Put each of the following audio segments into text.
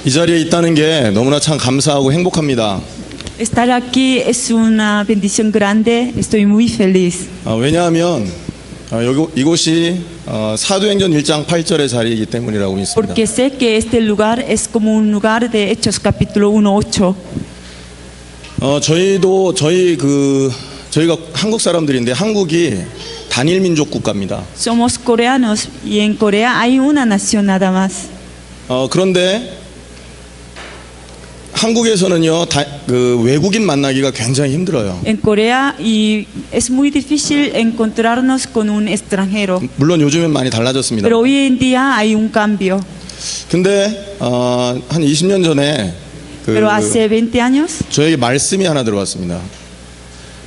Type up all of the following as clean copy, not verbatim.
이 자리에 있다는 게 너무나 참 감사하고 행복합니다. Estar aquí es una bendición grande, estoy muy feliz. 왜냐하면 이곳이 사도행전 1장 8절의 자리이기 때문이라고 믿습니다. Porque sé que este lugar es como un lugar de Hechos capítulo 1:8. 저희가 한국 사람들인데 한국이 단일 민족 국가입니다. Somos coreanos y en Corea hay una nación nada más. 그런데 한국에서는요, 외국인 만나기가 굉장히 힘들어요. En Corea y es muy difícil encontrarnos con un extranjero. 물론 요즘엔 많이 달라졌습니다. Pero hoy en día hay un cambio. 근데 한 20년 전에 Pero hace 20 años 저에게 말씀이 하나 들어왔습니다.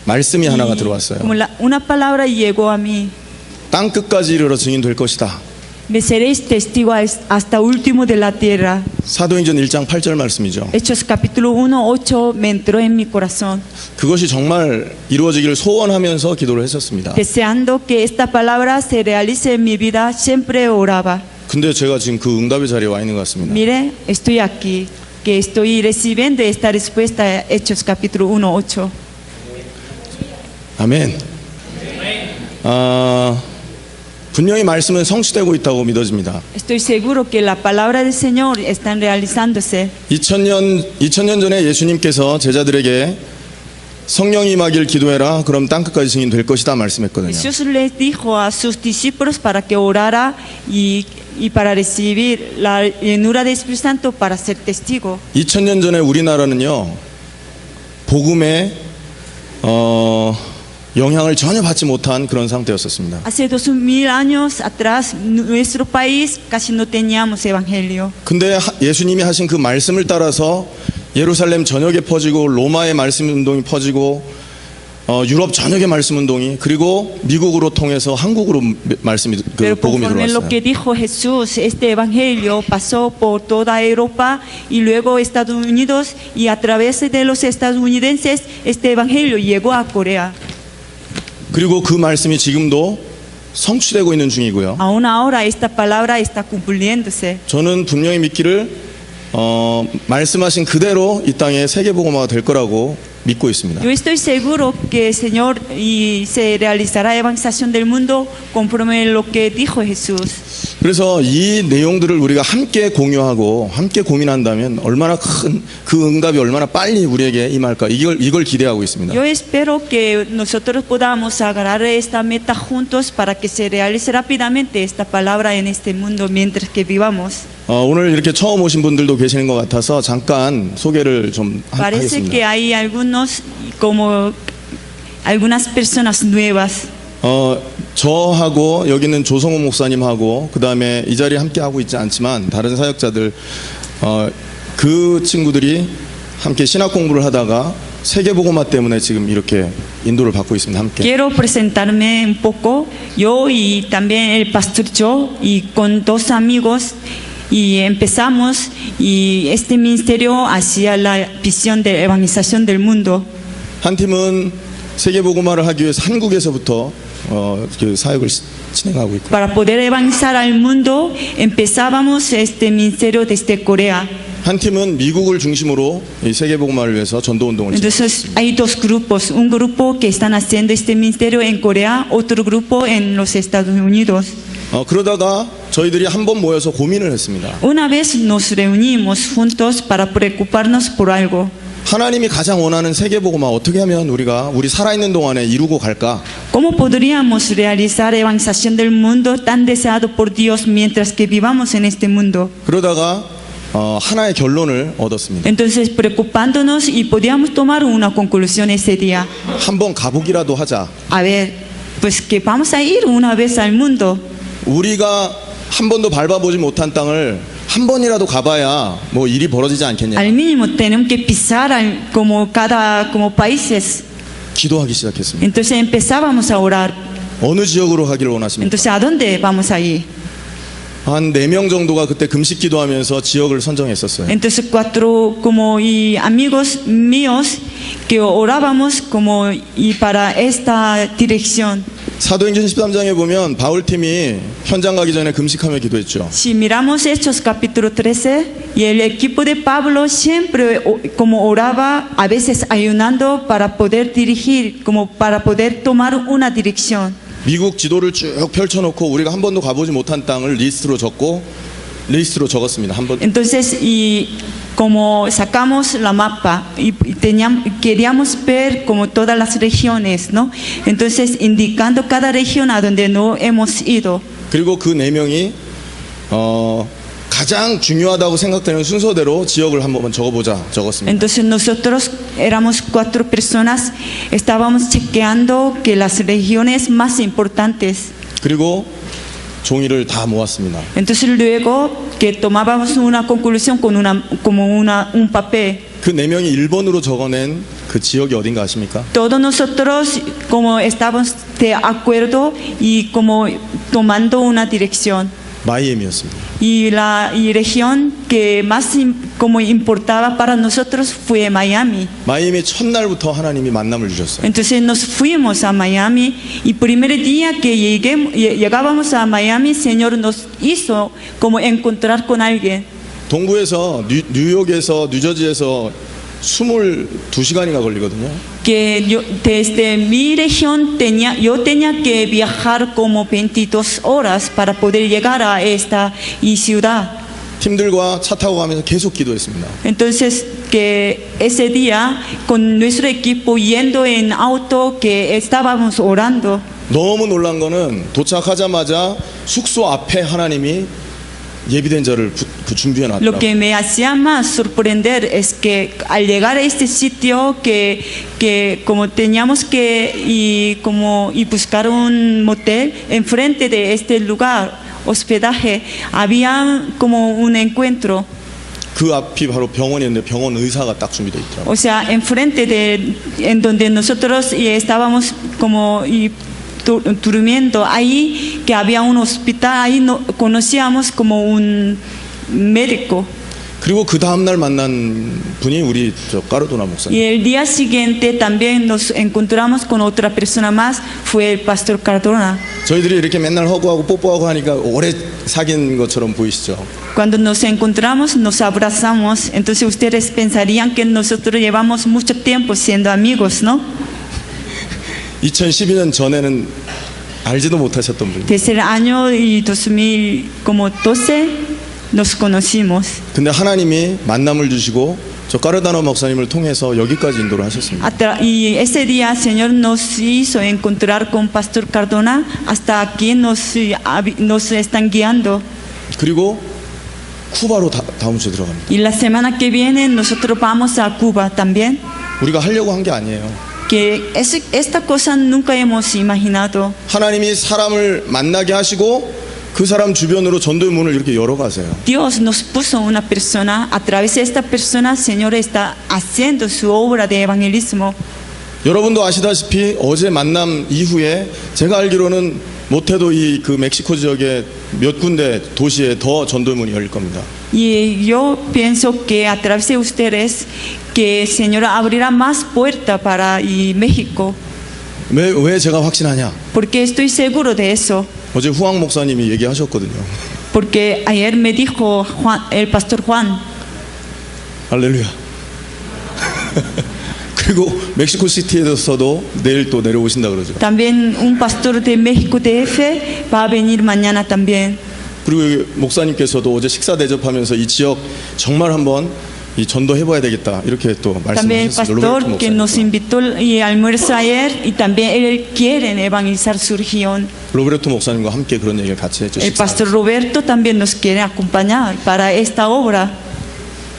말씀이 하나가 들어왔어요. como una palabra llegó a mí. 땅 끝까지 이르러 증인 될 것이다. Me seréis testigo hasta último de la tierra. 사도행전 1장 8절 말씀이죠. Hechos capítulo 1:8 me entró en mi corazón. 그것이 정말 이루어지기를 소원하면서 기도를 했었습니다. Deseando que esta palabra se realice en mi vida, siempre oraba. 근데 제가 지금 그 응답의 자리에 와 있는 것 같습니다. Mire, estoy aquí, que estoy recibiendo esta respuesta a Hechos capítulo 1:8. 아멘. 분명히 말씀은 성취되고 있다고 믿어집니다. Estoy seguro que la palabra del Señor está realizándose. 2000년 전에 예수님께서 제자들에게 성령이 임하길 기도해라. 그럼 땅 끝까지 증인 될 것이다 말씀했거든요. Jesús les dijo a sus discípulos para que orara y para recibir la llenura del Espíritu Santo para ser testigo. 2000년 전에 우리나라는요, 복음에 영향을 전혀 받지 못한 그런 상태였었습니다. Hace 2000 años atrás, nuestro país casi no teníamos evangelio. 근데 예수님이 하신 그 말씀을 따라서 예루살렘 전역에 퍼지고 로마의 말씀 운동이 퍼지고 유럽 전역의 말씀 운동이 그리고 미국으로 통해서 한국으로 말씀이 그 복음이 Conforme lo 들어왔어요. que dijo Jesús, este evangelio pasó por toda Europa y luego Estados Unidos y a través de los estadounidenses este evangelio llegó a Corea. 그리고 그 말씀이 지금도 성취되고 있는 중이고요. Aún ahora esta palabra está cumpliéndose. 저는 분명히 믿기를 말씀하신 그대로 이 땅에 세계복음화가 될 거라고 믿고 있습니다. Yo estoy seguro que el Señor y se realizará evangelización del mundo conforme lo que dijo Jesús. 그래서 이 내용들을 우리가 함께 공유하고 함께 고민한다면 얼마나 큰 그 응답이 얼마나 빨리 우리에게 임할까 이걸 기대하고 있습니다. Yo espero que nosotros podamos agarrar esta meta juntos para que se realice rápidamente esta palabra en este mundo mientras que vivamos. 오늘 이렇게 처음 오신 분들도 계시는 것 같아서 잠깐 소개를 좀 Parece 하겠습니다. que hay algunas personas nuevas. 저하고 여기는 조성호 목사님하고 그 다음에 이 자리에 함께 하고 있지 않지만 다른 사역자들 그 친구들이 함께 신학 공부를 하다가 세계복음화 때문에 지금 이렇게 인도를 받고 있습니다. 함께. Quiero presentarme un poco. Yo y también el pastor Joe y con dos amigos y empezamos y este ministerio hacia la visión de evangelización del mundo. 한 팀은 세계복음화를 하기 위해서 한국에서부터 그 사역을 진행하고 있고. Para poder evangelizar al mundo, empezábamos este ministerio desde Corea. 한 팀은 미국을 중심으로 이 세계복음화를 위해서 전도운동을 Entonces hay dos grupos, un grupo que están haciendo este ministerio en Corea, otro grupo en los Estados Unidos. 그러다가 저희들이 한 번 모여서 고민을 했습니다. Una vez nos reunimos juntos para preocuparnos por algo. 하나님이 가장 원하는 세계복음화 어떻게 하면 우리가 우리 살아있는 동안에 이루고 갈까? ¿Cómo podríamos realizar evangelización del mundo tan deseado por Dios mientras que vivamos en este mundo? 그러다가 하나의 결론을 얻었습니다. Entonces preocupándonos y podíamos tomar una conclusión ese día. 한번 가보기라도 하자. A ver, pues que vamos a ir una vez al mundo. 우리가 한 번도 밟아보지 못한 땅을 한 번이라도 가봐야 뭐 일이 벌어지지 않겠냐. Al mínimo tenemos que pisar como países. 기도하기 시작했습니다. Entonces empezábamos a orar. 어느 지역으로 가기를 원하십니까? Entonces ¿a dónde vamos a ir? 한 4명 정도가 그때 금식 기도하면서 지역을 선정했었어요. Entonces y amigos míos que orábamos como y para esta dirección. 사도행전 13장에 보면 바울팀이 현장 가기 전에 금식하며 기도했죠. Si miramos Hechos capítulo 13, y el equipo de Pablo siempre como oraba, a veces ayunando para poder dirigir, como para poder tomar una dirección. 미국 지도를 쭉 펼쳐놓고 우리가 한 번도 가보지 못한 땅을 리스트로 적었습니다. 한 번. Entonces, y como sacamos la mapa y queríamos ver como todas las regiones, ¿no? Entonces, indicando cada región a donde no hemos ido. 그리고 그 네 명이 가장 중요하다고 생각되는 순서대로 지역을 한번 적었습니다. Entonces nosotros éramos 4 personas, estábamos chequeando que las regiones más importantes. 그리고 종이를 다 모았습니다. Entonces luego que tomábamos una conclusión con un papel. 그 네 명이 1번으로 적어낸 그 지역이 어딘가 아십니까? Todos nosotros como estábamos de acuerdo y como tomando una dirección. 마이애미였습니다. Y la región que más como importaba para nosotros fue Miami. 마이애미 첫날부터 하나님이 만남을 주셨어요. Entonces nos fuimos a Miami y primer día que llegábamos a Miami, el Señor nos hizo como encontrar con alguien. 동부에서 뉴욕에서 뉴저지에서 22시간이나 걸리거든요. Que yo desde mi región yo tenía que viajar como 22 horas para poder llegar a esta ciudad. 팀들과 차 타고 가면서 계속 기도했습니다. Entonces que ese día con nuestro equipo yendo en auto que estábamos orando. 너무 놀란 거는 도착하자마자 숙소 앞에 하나님이 예비된 자를 준비해 Lo 놨더라고요. que me hacía más sorprender es que al llegar a este sitio que como teníamos que y buscar un motel enfrente de este lugar hospedaje había como un encuentro. 그 앞이 바로 병원이었는데 병원 의사가 딱 준비되어 있더라고요. O sea, enfrente de en donde nosotros estábamos como durmiendo ahí, que había un hospital ahí, conocíamos como un médico. 그리고 그 다음 날 만난 분이 우리 까르도나 Y 목사님. el día siguiente también nos encontramos con otra persona más, fue el pastor Cardona. 저희들이 이렇게 맨날 허구하고 뽀뽀하고 하니까 오래 사귄 것처럼 보이시죠? Cuando nos encontramos nos abrazamos, entonces ustedes pensarían que nosotros llevamos mucho tiempo siendo amigos, ¿no? 2012년 전에는 알지도 못하셨던 분이. Desde el año 2012 nos conocimos. 근데 하나님이 만남을 주시고 저 까르다노 목사님을 통해서 여기까지 인도를 하셨습니다. Y ese día el Señor nos hizo encontrar con Pastor Cardona, hasta aquí nos están guiando. 그리고 쿠바로 다음 주에 들어갑니다. Y la semana que viene nosotros vamos a Cuba también. 우리가 하려고 한 게 아니에요. Que esta cosa nunca hemos imaginado. 하나님이 사람을 만나게 하시고 그 사람 주변으로 전도의 문을 이렇게 열어가세요. Dios nos puso una persona, a través de esta persona el Señor está haciendo su obra de evangelismo. 여러분도 아시다시피 어제 만남 이후에 제가 알기로는 못해도 이 그 멕시코 지역의 몇 군데 도시에 더 전도의 문이 열릴 겁니다. Y yo pienso que a través de ustedes que el Señor abrirá más puertas para México. 왜 제가 확신하냐? Porque estoy seguro de eso. 어제 후왕 목사님이 얘기하셨거든요. Porque ayer me dijo el pastor Juan. 할렐루야. 그리고 멕시코 시티에서도 내일 또 내려오신다 그러죠. También un pastor de México DF va a venir mañana también. 그리고 목사님께서도 어제 식사 대접하면서 이 지역 정말 한번 이 전도해봐야 되겠다 이렇게 또 También el 말씀하셨어요. pastor que nos invitó y almuerzo ayer y también él quiere evangelizar su región. 로베르토 목사님과 함께 그런 얘기를 같이 했죠. El pastor Roberto también nos quiere acompañar para esta obra.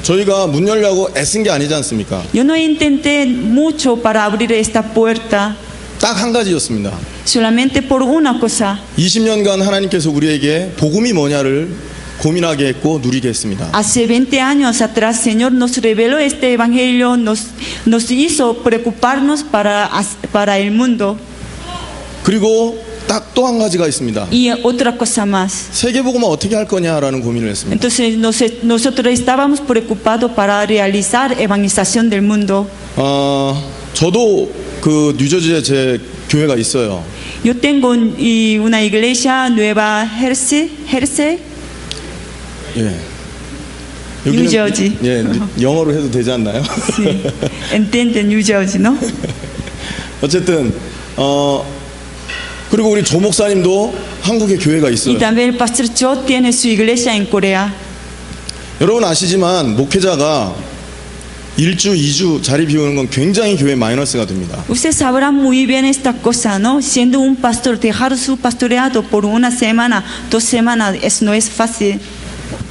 저희가 문 열려고 애쓴 게 아니지 않습니까? Yo no intenté mucho para abrir esta puerta, 딱 한 가지였습니다. solamente por una cosa. 20년간 하나님께서 우리에게 복음이 뭐냐를 고민하게 했고 누리게 했습니다. Hace 20 años atrás, Señor nos reveló este evangelio, nos hizo preocuparnos para el mundo. 그리고 딱 또 한 가지가 있습니다. Y otra cosa más. 세계복음화 어떻게 할 거냐라는 고민을 했습니다. Entonces nosotros estábamos preocupados para realizar evangelización del mundo. 저도 그 뉴저지에 제 교회가 있어요. Yo tengo una iglesia nueva, Hersey. 예. 뉴저지. 예, 영어로 해도 되지 않나요? Sí. Entiende New Jersey, ¿no? 어쨌든 그리고 우리 조 목사님도 한국에 교회가 Y 있어요. también el pastor Cho tiene su iglesia en Corea. 여러분 아시지만 목회자가 1주, 2주 자리 비우는 건 굉장히 교회 마이너스가 됩니다. Usted sabrá muy bien esta cosa, ¿no? Siendo un pastor, dejar su pastoreado por una semana, 2 semanas, eso no es fácil.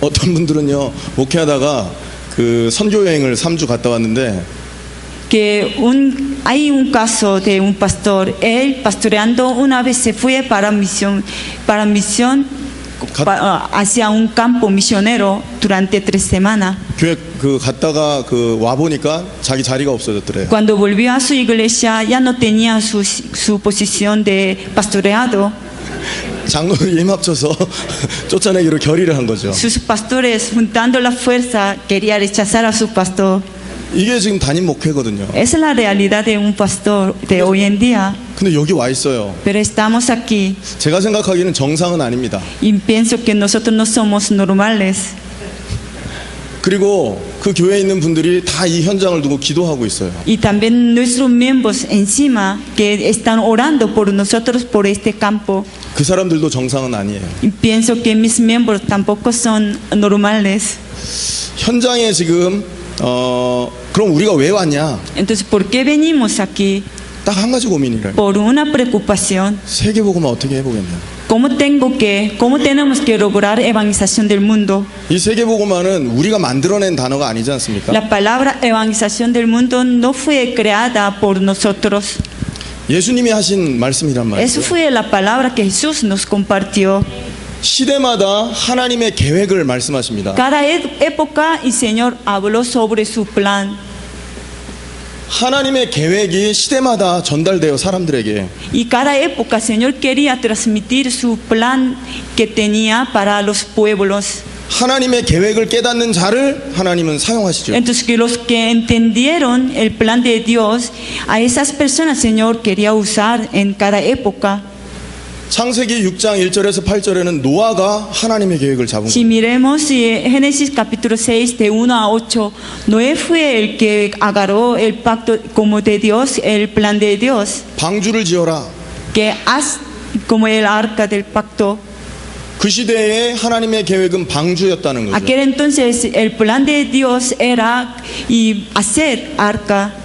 어떤 분들은요 목회하다가 그 선교 여행을 3주 갔다 왔는데 Que hay un caso de un pastor, él pastoreando una vez se fue para misión hacia un campo misionero durante 3 semanas. 교회 그 갔다가 그 와 보니까 자기 자리가 없어졌더래요. Cuando volvió a su iglesia ya no tenía su posición de pastoreado. 장로들이 힘 합쳐서 쫓아내기로 결의를 한 거죠. Sus pastores, juntando la fuerza, quería rechazar a su pastor. 이게 지금 담임 목회거든요. Esa es la realidad de un pastor de hoy en día. 근데 여기 와 있어요. Pero estamos aquí 제가 생각하기에는 정상은 아닙니다. y pienso que nosotros no somos normales. 그리고 그 교회에 있는 분들이 다 이 현장을 두고 기도하고 있어요. Y también nuestros miembros encima que están orando por nosotros por este campo. 그 사람들도 정상은 아니에요. Y pienso que mis miembros tampoco son normales. 현장에 지금 그럼 우리가 왜 왔냐? Entonces, ¿por qué venimos aquí? 딱 한 가지 고민이래요. Por una preocupación. 세계복음을 어떻게 해보겠냐? ¿Cómo tenemos que lograr evangelización del mundo? 이 세계복음화는 우리가 만들어낸 단어가 아니지 않습니까? La palabra evangelización del mundo no fue creada por nosotros. 예수님이 하신 말씀이란 Eso 말이에요. fue la palabra que Jesús nos compartió. 시대마다 하나님의 계획을 말씀하십니다. Cada época el Señor habló sobre su plan. 하나님의 계획이 시대마다 전달되어 사람들에게 Y cada época el Señor quería transmitir su plan que tenía para los pueblos. 하나님의 계획을 깨닫는 자를 하나님은 사용하시죠. Entonces que los que entendieron el plan de Dios, a esas personas el Señor quería usar en cada época. 창세기 6장 1절에서 8절에는 노아가 하나님의 계획을 잡은 Si 거예요. miremos Génesis capítulo 6 de 1 a 8, Noé fue el que agarró el pacto como de Dios, el plan de Dios, 방주를 지어라. que haz como el arca del pacto. 그 시대에 하나님의 계획은 방주였다는 거죠. Aquel entonces el plan de Dios era y hacer arca.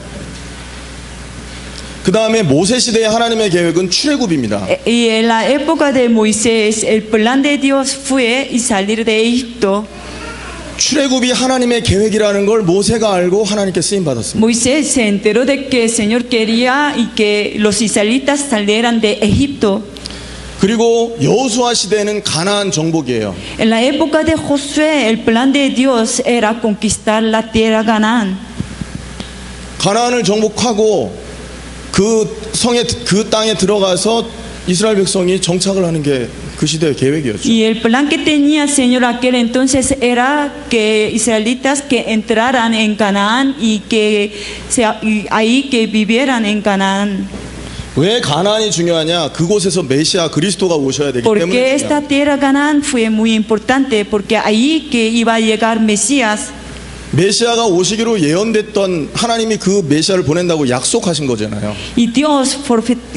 그 다음에 모세 시대의 하나님의 계획은 출애굽입니다. Y en la época de Moisés, el plan de Dios fue y salir de Egipto. 출애굽이 하나님의 계획이라는 걸 모세가 알고 하나님께 쓰임 받았습니다. Moisés se enteró de que el Señor quería y que los israelitas salieran de Egipto. 그리고 여호수아 시대는 가나안 정복이에요. En la época de Josué, el plan de Dios era conquistar la tierra Canaán. 가나안을 정복하고 그 성에 그 땅에 들어가서 이스라엘 백성이 정착을 하는 게 그 시대의 계획이었죠. Y el plan que tenía el Señor aquel entonces era que israelitas que entraran en Canaán y ahí que vivieran en Canaán. 왜 가나안이 중요하냐? 그곳에서 메시아 그리스도가 오셔야 되기 Porque 때문에 esta tierra Canaán fue muy importante, porque ahí que iba a llegar Mesías. 메시아가 오시기로 예언됐던 하나님이 그 메시아를 보낸다고 약속하신 거잖아요. Y Dios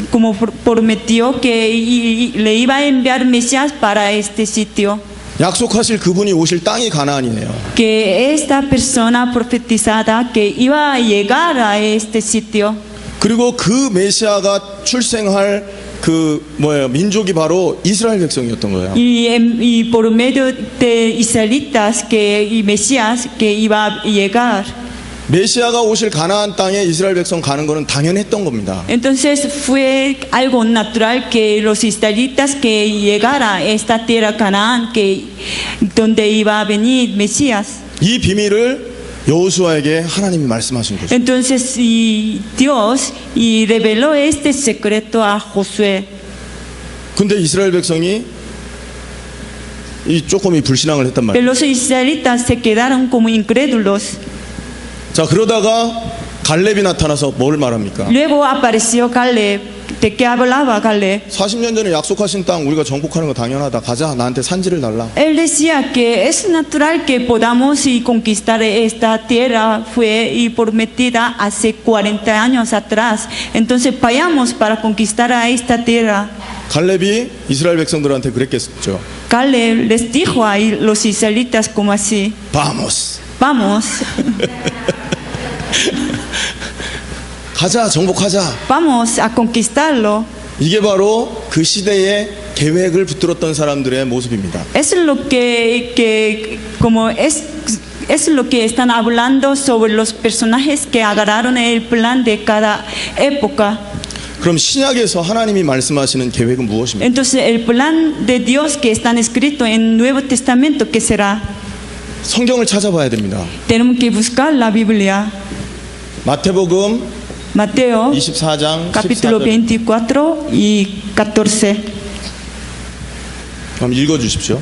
como prometió que le iba a enviar Mesías para este sitio. 약속하실 그분이 오실 땅이 가나안이네요. Que esta persona profetizada que iba a llegar a este sitio. 그리고 그 메시아가 출생할 민족이 바로 이스라엘 백성이었던 거예요. Y por medio de israelitas y Mesías que iba a llegar. 메시아가 오실 가나안 땅에 이스라엘 백성 가는 거는 당연했던 겁니다. Entonces fue algo natural que los israelitas que llegara a esta tierra Canaán, donde iba a venir Mesías. 이 비밀을 여호수아에게 하나님이 말씀하신 거죠. Entonces Dios reveló este secreto a Josué. 근데 이스라엘 백성이 조금 불신앙을 했단 Pero 말이에요. los israelitas se quedaron como incrédulos. 자, 그러다가 갈렙이 나타나서 뭘 말합니까? Luego apareció Caleb. ¿De qué hablaba Caleb? 40년 전에 약속하신 땅 우리가 정복하는 거 당연하다. 가자. 나한테 산지를 달라. Él decía que es natural que podamos y conquistar esta tierra, fue y prometida hace 40 años atrás. Entonces vayamos para conquistar a esta tierra. 갈렙이 이스라엘 백성들한테 그랬겠죠. Caleb les dijo a los israelitas como así, Vamos. vamos, 가자. 정복하자. vamos a conquistarlo. 이게 바로 그 시대의 계획을 붙들었던 사람들의 모습입니다. Eso es lo que como es lo que están hablando sobre los personajes que agarraron el plan de cada época. 그럼 신약에서 하나님이 말씀하시는 계획은 무엇입니까? Entonces el plan de Dios que está escrito en el Nuevo Testamento, ¿qué será? 성경을 찾아봐야 됩니다. Tenemos que buscar la Biblia. 마태복음 Mateo 24장 capítulo 14절 24 y 14. 그럼 읽어주십시오.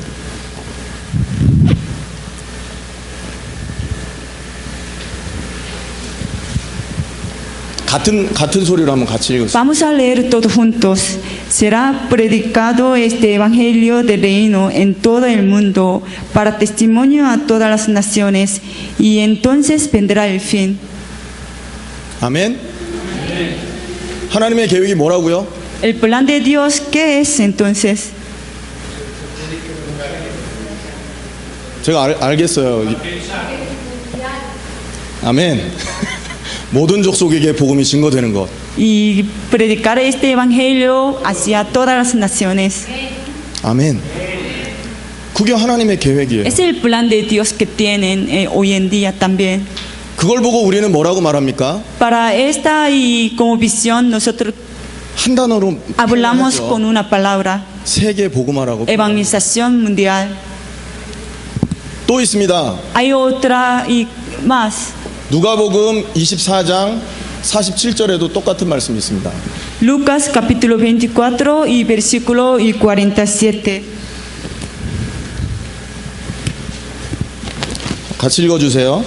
같은 소리로 한번 같이 읽으세요. Vamos a leer todos juntos. Será predicado este evangelio del reino en todo el mundo para testimonio a todas las naciones y entonces vendrá el fin. 아멘. 하나님의 계획이 뭐라고요? El plan de Dios, ¿qué es entonces? 제가 알겠어요. 아멘. 모든 족속에게 복음이 증거되는 것. Y predicar este evangelio hacia todas las naciones. 아멘. 그게 하나님의 계획이에요. Es el plan de Dios que tienen hoy en día también. 그걸 보고 우리는 뭐라고 말합니까? Para esta y como visión nosotros 한 단어로 hablamos 표현하죠. con una palabra, 세계 복음화라고. evangelización mundial. 또 있습니다. Hay otra y más. 누가복음 24장 47절에도 똑같은 말씀이 있습니다. Lucas capítulo 24 y versículo y 47. 같이 읽어주세요.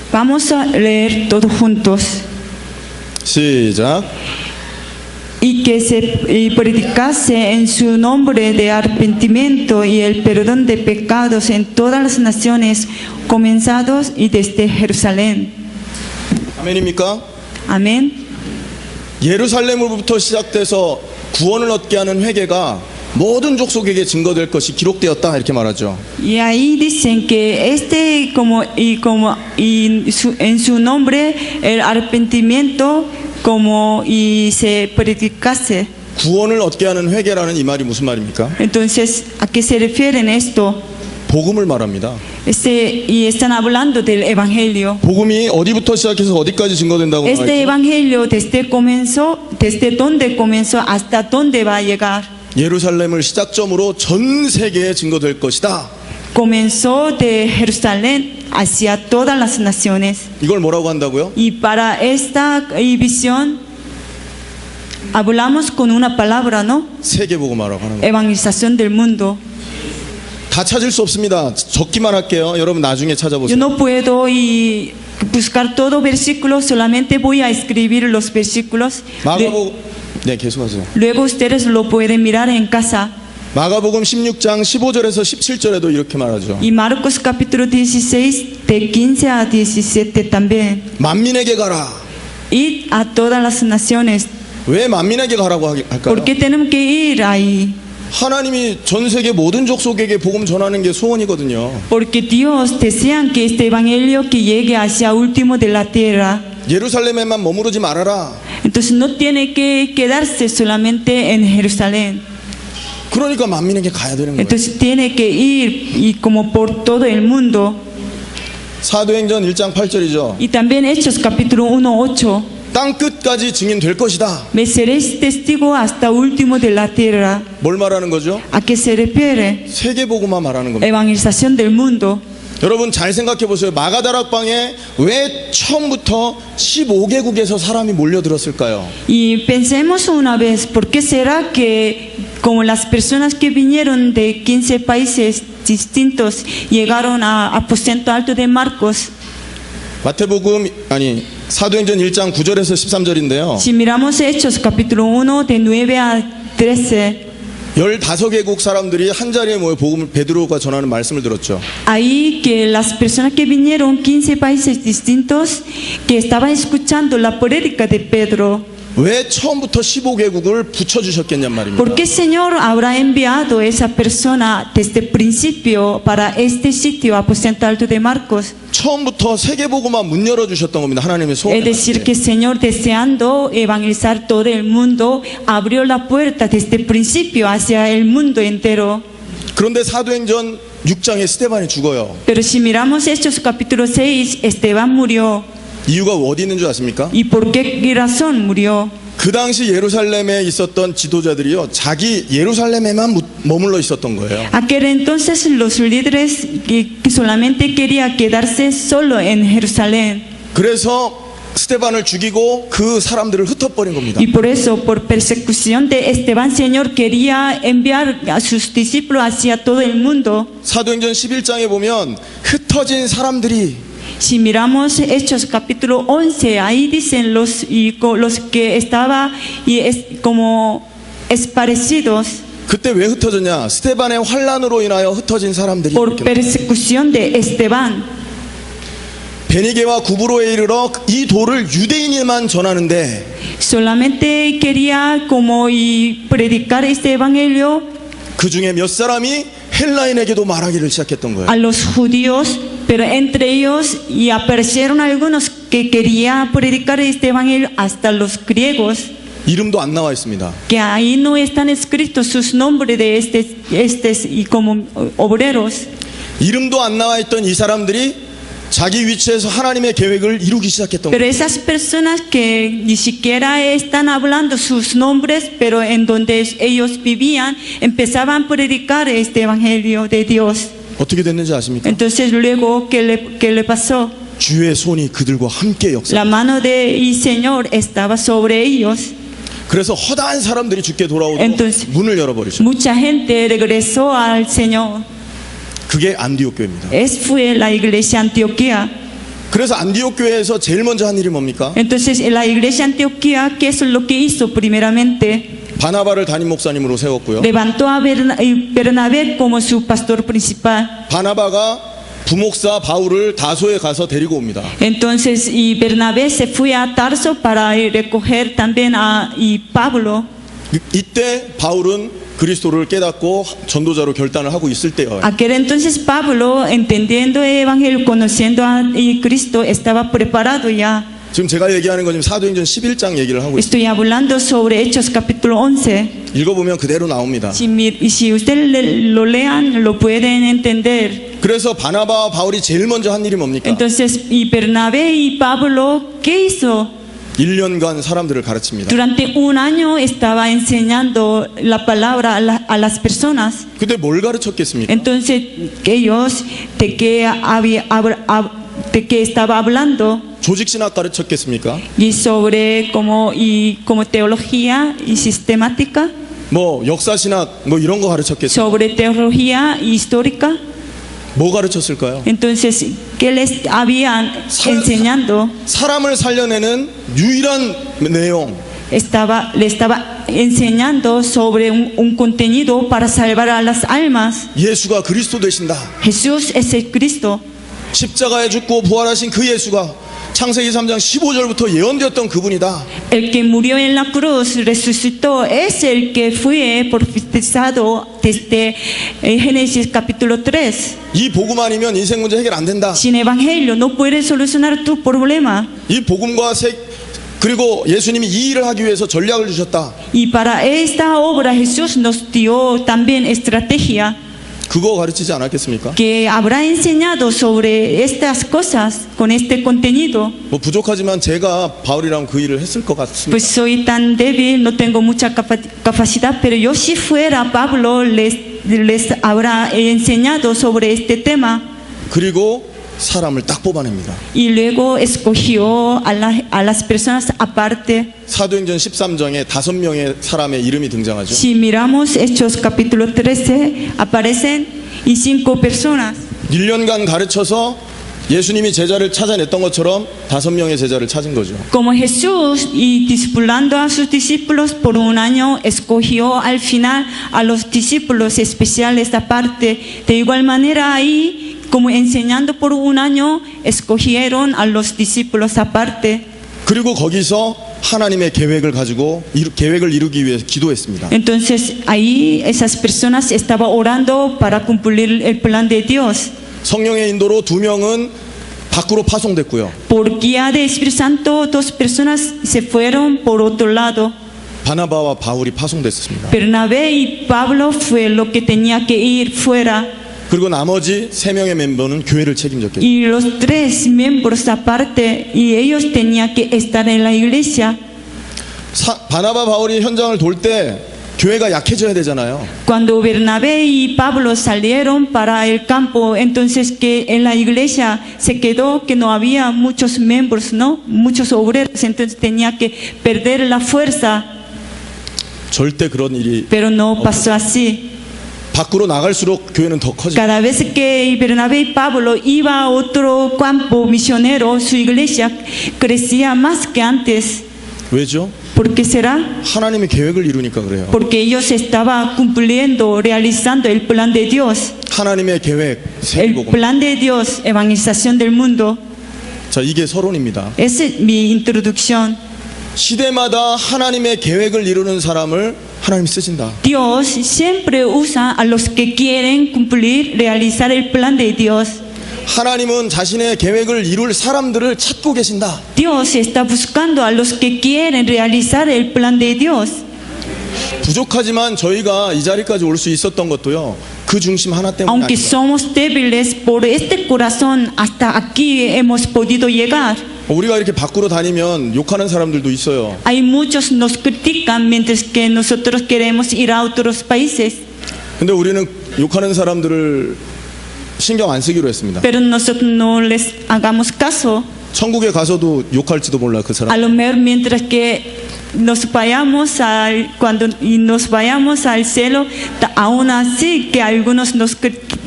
Vamos a leer todos juntos. 시작. Y que se predicase en su nombre de arrepentimiento y el perdón de pecados en todas las naciones, comenzados y desde Jerusalén. 아멘입니까? Amén. 예루살렘으로부터 시작돼서 구원을 얻게 하는 회개가 모든 족속에게 증거될 것이 기록되었다 이렇게 말하죠. Y ahí dicen que en su nombre el arrepentimiento como y se predicase. 구원을 얻게 하는 회개라는 이 말이 무슨 말입니까? Entonces, ¿a qué se refieren esto? 복음을 말합니다. Y están hablando del evangelio. 복음이 어디부터 시작해서 어디까지 증거된다고 Este 말했죠? evangelio desde dónde comenzó hasta dónde va a llegar. 예루살렘을 시작점으로 전 세계에 증거될 것이다. Comenzó de Jerusalén hacia todas las naciones. 이걸 뭐라고 한다고요? Y para esta visión hablamos con una palabra, ¿no? 세계 복음화라고 하는 거. Evangelización del mundo. 다 찾을 수 없습니다. 적기만 할게요. 여러분 나중에 Yo 찾아보세요. no puedo buscar todo versículo, solamente voy a escribir los versículos. 마가복음 네, 계속하세요. Luego ustedes lo pueden mirar en casa. 마가복음 16장 15절에서 17절에도 이렇게 말하죠. Y Marcos capítulo 16, de 15 a 17 también. 만민에게 가라. Id a todas las naciones. 왜 만민에게 가라고 할까요? ¿Por qué tenemos que ir ahí? 하나님이 전 세계 모든 족속에게 복음 전하는 게 소원이거든요. Porque Dios desea que este evangelio que llegue hacia último de la tierra. 예루살렘에만 머무르지 말아라. Entonces no tiene que quedarse solamente en Jerusalén. 그러니까 만민에게 가야 되는 거예요. Entonces tiene que ir y como por todo el mundo. 사도행전 1장 8절이죠. Y también Hechos capítulo 1:8. 땅 끝까지 증인될 것이다. Me seréis testigo hasta último de la tierra. 뭘 말하는 거죠? ¿A qué se refiere? 세계 복음화 말하는 겁니다. Evangelización del mundo. 여러분 잘 생각해 보세요. 마가다락방에 왜 처음부터 15개국에서 사람이 몰려들었을까요? Y pensemos una vez, ¿por qué será que como las personas que vinieron de 15 países distintos llegaron a aposento alto de Marcos. 마태복음 아니 사도행전 1장 9절에서 13절인데요. Si miramos Hechos capítulo 1 de 9 a 13, 15개국 사람들이 한 자리에 모여 복음을 베드로가 전하는 말씀을 들었죠. ahí que las personas que vinieron 15 países distintos que estaban escuchando la prédica de Pedro. 왜 처음부터 15개국을 붙여주셨겠냔 말입니다. ¿Por qué el Señor habrá enviado esa persona desde el principio para este sitio aposento alto de Marcos? 처음부터 세계복음만 문 열어주셨던 겁니다. 하나님의 Es 소원에 decir, que el Señor, deseando evangelizar todo el mundo, abrió la puerta desde el principio hacia el mundo entero. 그런데 사도행전 6장에 스데반이 죽어요. Pero si miramos Hechos capítulo 6, Esteban murió. 이유가 어디 있는 줄 아십니까? ¿Y por qué razón murió? 그 당시 예루살렘에 있었던 지도자들이요, 자기 예루살렘에만 머물러 있었던 거예요. Aquel entonces los líderes que solamente querían quedarse solo en Jerusalén. 그래서 스데반을 죽이고 그 사람들을 흩어버린 겁니다. Y por eso, por persecución de Esteban, Señor quería enviar a sus discípulos hacia todo el mundo. 사도행전 11장에 보면 흩어진 사람들이 Si miramos Hechos capítulo 11, ahí dicen los que estaban como esparcidos 그때 왜 흩어졌냐? 스데반의 환란으로 인하여 흩어진 사람들이 por persecución de Esteban. 베니게와 구브로에 이르러 이 도를 유대인에만 전하는데 Solamente quería como y predicar este evangelio 그 중에 몇 사람이 헬라인에게도 말하기를 시작했던 거예요. a los judíos, pero entre ellos y aparecieron algunos que querían predicar este evangelio hasta los griegos, 이름도 안 나와 있습니다. que ahí no están escritos sus nombres de estos y como obreros. 이름도 안 나와 있던 이 사람들이 자기 위치에서 하나님의 계획을 이루기 시작했던 Pero 거예요. esas personas que ni siquiera están hablando sus nombres, pero en donde ellos vivían, empezaban a predicar este evangelio de Dios. 어떻게 됐는지 아십니까? Entonces luego, ¿qué le pasó? 주의 손이 그들과 함께 역사. La mano del Señor estaba sobre ellos. 그래서 허다한 사람들이 죽게 돌아오도록 Entonces, 문을 열어버리셨어요. Mucha gente regresó al Señor. 그게 안디옥 교회입니다. Fue la iglesia Antioquía. 그래서 안디옥 교회에서 제일 먼저 한 일이 뭡니까? Entonces, en la iglesia Antioquía, ¿qué es lo que hizo primeramente? 바나바를 담임 목사님으로 세웠고요. Levantó a Bernabé como su pastor principal. 바나바가 부목사 바울을 다소에 가서 데리고 옵니다. Entonces, y Bernabé se fue a Tarso para recoger también a Pablo. 이때 바울은 그리스도를 깨닫고 전도자로 결단을 하고 있을 때요. Aquel entonces Pablo, entendiendo el evangelio, conociendo a Cristo, estaba preparado ya. 지금 제가 얘기하는 건 지금 사도행전 11장 얘기를 하고 있어요. Estoy hablando sobre Hechos capítulo 11. 읽어보면 그대로 나옵니다. Si ustedes lo lean, lo pueden entender. 그래서 바나바와 바울이 제일 먼저 한 일이 뭡니까? Entonces, y Bernabé y Pablo, ¿qué hizo? 1년간 사람들을 가르칩니다. Durante un año estaba enseñando la palabra a las personas. 근데 뭘 가르쳤겠습니까? Entonces, ellos, ¿de qué estaba hablando? 조직신학 가르쳤겠습니까? Y sobre como teología y sistemática, 뭐 역사신학 뭐 이런 거 가르쳤겠습니까? sobre teología histórica. 뭐 가르쳤을까요? Entonces, ¿qué les habían enseñando? 사람을 살려내는 유일한 내용. Le estaba enseñando sobre un contenido para salvar a las almas. 예수가 그리스도 되신다. Jesús es el Cristo. 십자가에 죽고 부활하신 그 예수가 창세기 3장 15절부터 예언되었던 그분이다. El que murió en la cruz, resucitó, es el que fue profetizado desde Génesis capítulo 3. 이 복음 아니면 인생 문제 해결 안 된다. Sin evangelio no puedes solucionar tu problema. 이 복음과 그리고 예수님이 이 일을 하기 위해서 전략을 주셨다. Y para esta obra Jesús nos dio también estrategia. 그거 가르치지 않았겠습니까? Que habrá enseñado sobre estas cosas con este contenido. 뭐 부족하지만 제가 바울이랑 그 일을 했을 것 같습니다. Pues soy tan débil, no tengo mucha capacidad, pero yo si fuera Pablo les habrá enseñado sobre este tema. 그리고 사람을 딱 뽑아냅니다. y luego escogió a las personas aparte. 사도행전 13장에 5명의 사람의 이름이 등장하죠. Si miramos Hechos capítulo 13, aparecen y 5 personas. 1년간 가르쳐서 예수님이 제자를 찾아냈던 것처럼 5명의 제자를 찾은 거죠. Como Jesús, y discipulando a sus discípulos por un año, escogió al final a los discípulos especiales aparte. De igual manera ahí, como enseñando por un año, escogieron a los discípulos aparte. 그리고 거기서 하나님의 계획을 가지고 계획을 이루기 위해 기도했습니다. Entonces ahí esas personas estaban orando para cumplir el plan de Dios. 성령의 인도로 2명은 밖으로 파송됐고요. Por guía de Espíritu Santo, 2 personas se fueron por otro lado. 바나바와 바울이 파송됐습니다. Bernabé y Pablo fue lo que tenía que ir fuera. 그리고 나머지 3명의 멤버는 교회를 책임졌겠죠. Y los 3 miembros aparte, y ellos tenían que estar en la iglesia. 바나바 바울이 현장을 돌 때 교회가 약해져야 되잖아요. Cuando Bernabé y Pablo salieron para el campo, entonces que en la iglesia se quedó que no había muchos miembros, ¿no? Muchos obreros, entonces tenía que perder la fuerza. 절대 그런 일이 Pero no pasó así. 밖으로 나갈수록 교회는 더 커지죠. Cada vez que Bernabé y Pablo iba a otro campo misionero, su iglesia crecía más que antes. 왜죠? ¿Por qué será? 하나님의 계획을 이루니까 그래요. Porque ellos estaban cumpliendo, realizando el plan de Dios. 하나님의 계획, El 세계복음. plan de Dios, evangelización del mundo. 자, 이게 서론입니다. Esa es mi introducción. 시대마다 하나님의 계획을 이루는 사람을 하나님 쓰신다. Dios siempre usa a los que quieren cumplir, realizar el plan de Dios. 하나님은 자신의 계획을 이룰 사람들을 찾고 계신다. Dios está buscando a los que quieren realizar el plan de Dios. 부족하지만 저희가 이 자리까지 올 수 있었던 것도요. 그 중심 하나 때문에 Aunque 아닙니다. somos débiles, por este corazón hasta aquí hemos podido llegar. 우리가 이렇게 밖으로 다니면 욕하는 사람들도 있어요. Hay muchos nos critican mientras que nosotros queremos ir a otros países. 근데 우리는 욕하는 사람들을 신경 안 쓰기로 했습니다. Pero nosotros no les hagamos caso. 천국에 가서도 욕할지도 몰라 그 A 사람. lo mejor mientras que cuando nos vayamos al cielo, aún así que algunos nos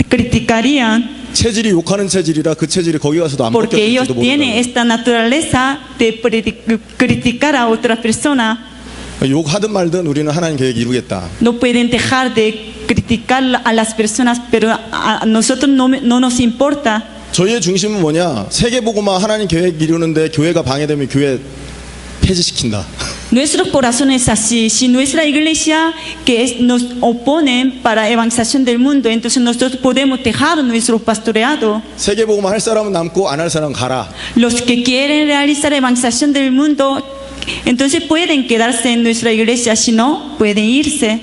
criticarían. 체질이 욕하는 체질이라 그 체질이 거기 가서도 안 Porque ellos 바뀌었을지도 tienen 모른다. esta naturaleza de criticar a otra persona. 욕하든 말든 우리는 하나님 계획 이루겠다. No pueden dejar de criticar a las personas, pero a nosotros no nos importa. 저희의 중심은 뭐냐? 세계보고만 하나님 계획 이루는데 교회가 방해되면 교회 폐지시킨다. Nuestro corazón es así. Si nuestra iglesia nos oponen para evangelización del mundo, entonces nosotros podemos dejar nuestro pastoreado. 세계보고만 할 사람은 남고 안 할 사람은 가라. Los que quieren realizar evangelización del mundo, entonces pueden quedarse en nuestra iglesia, si no, pueden irse.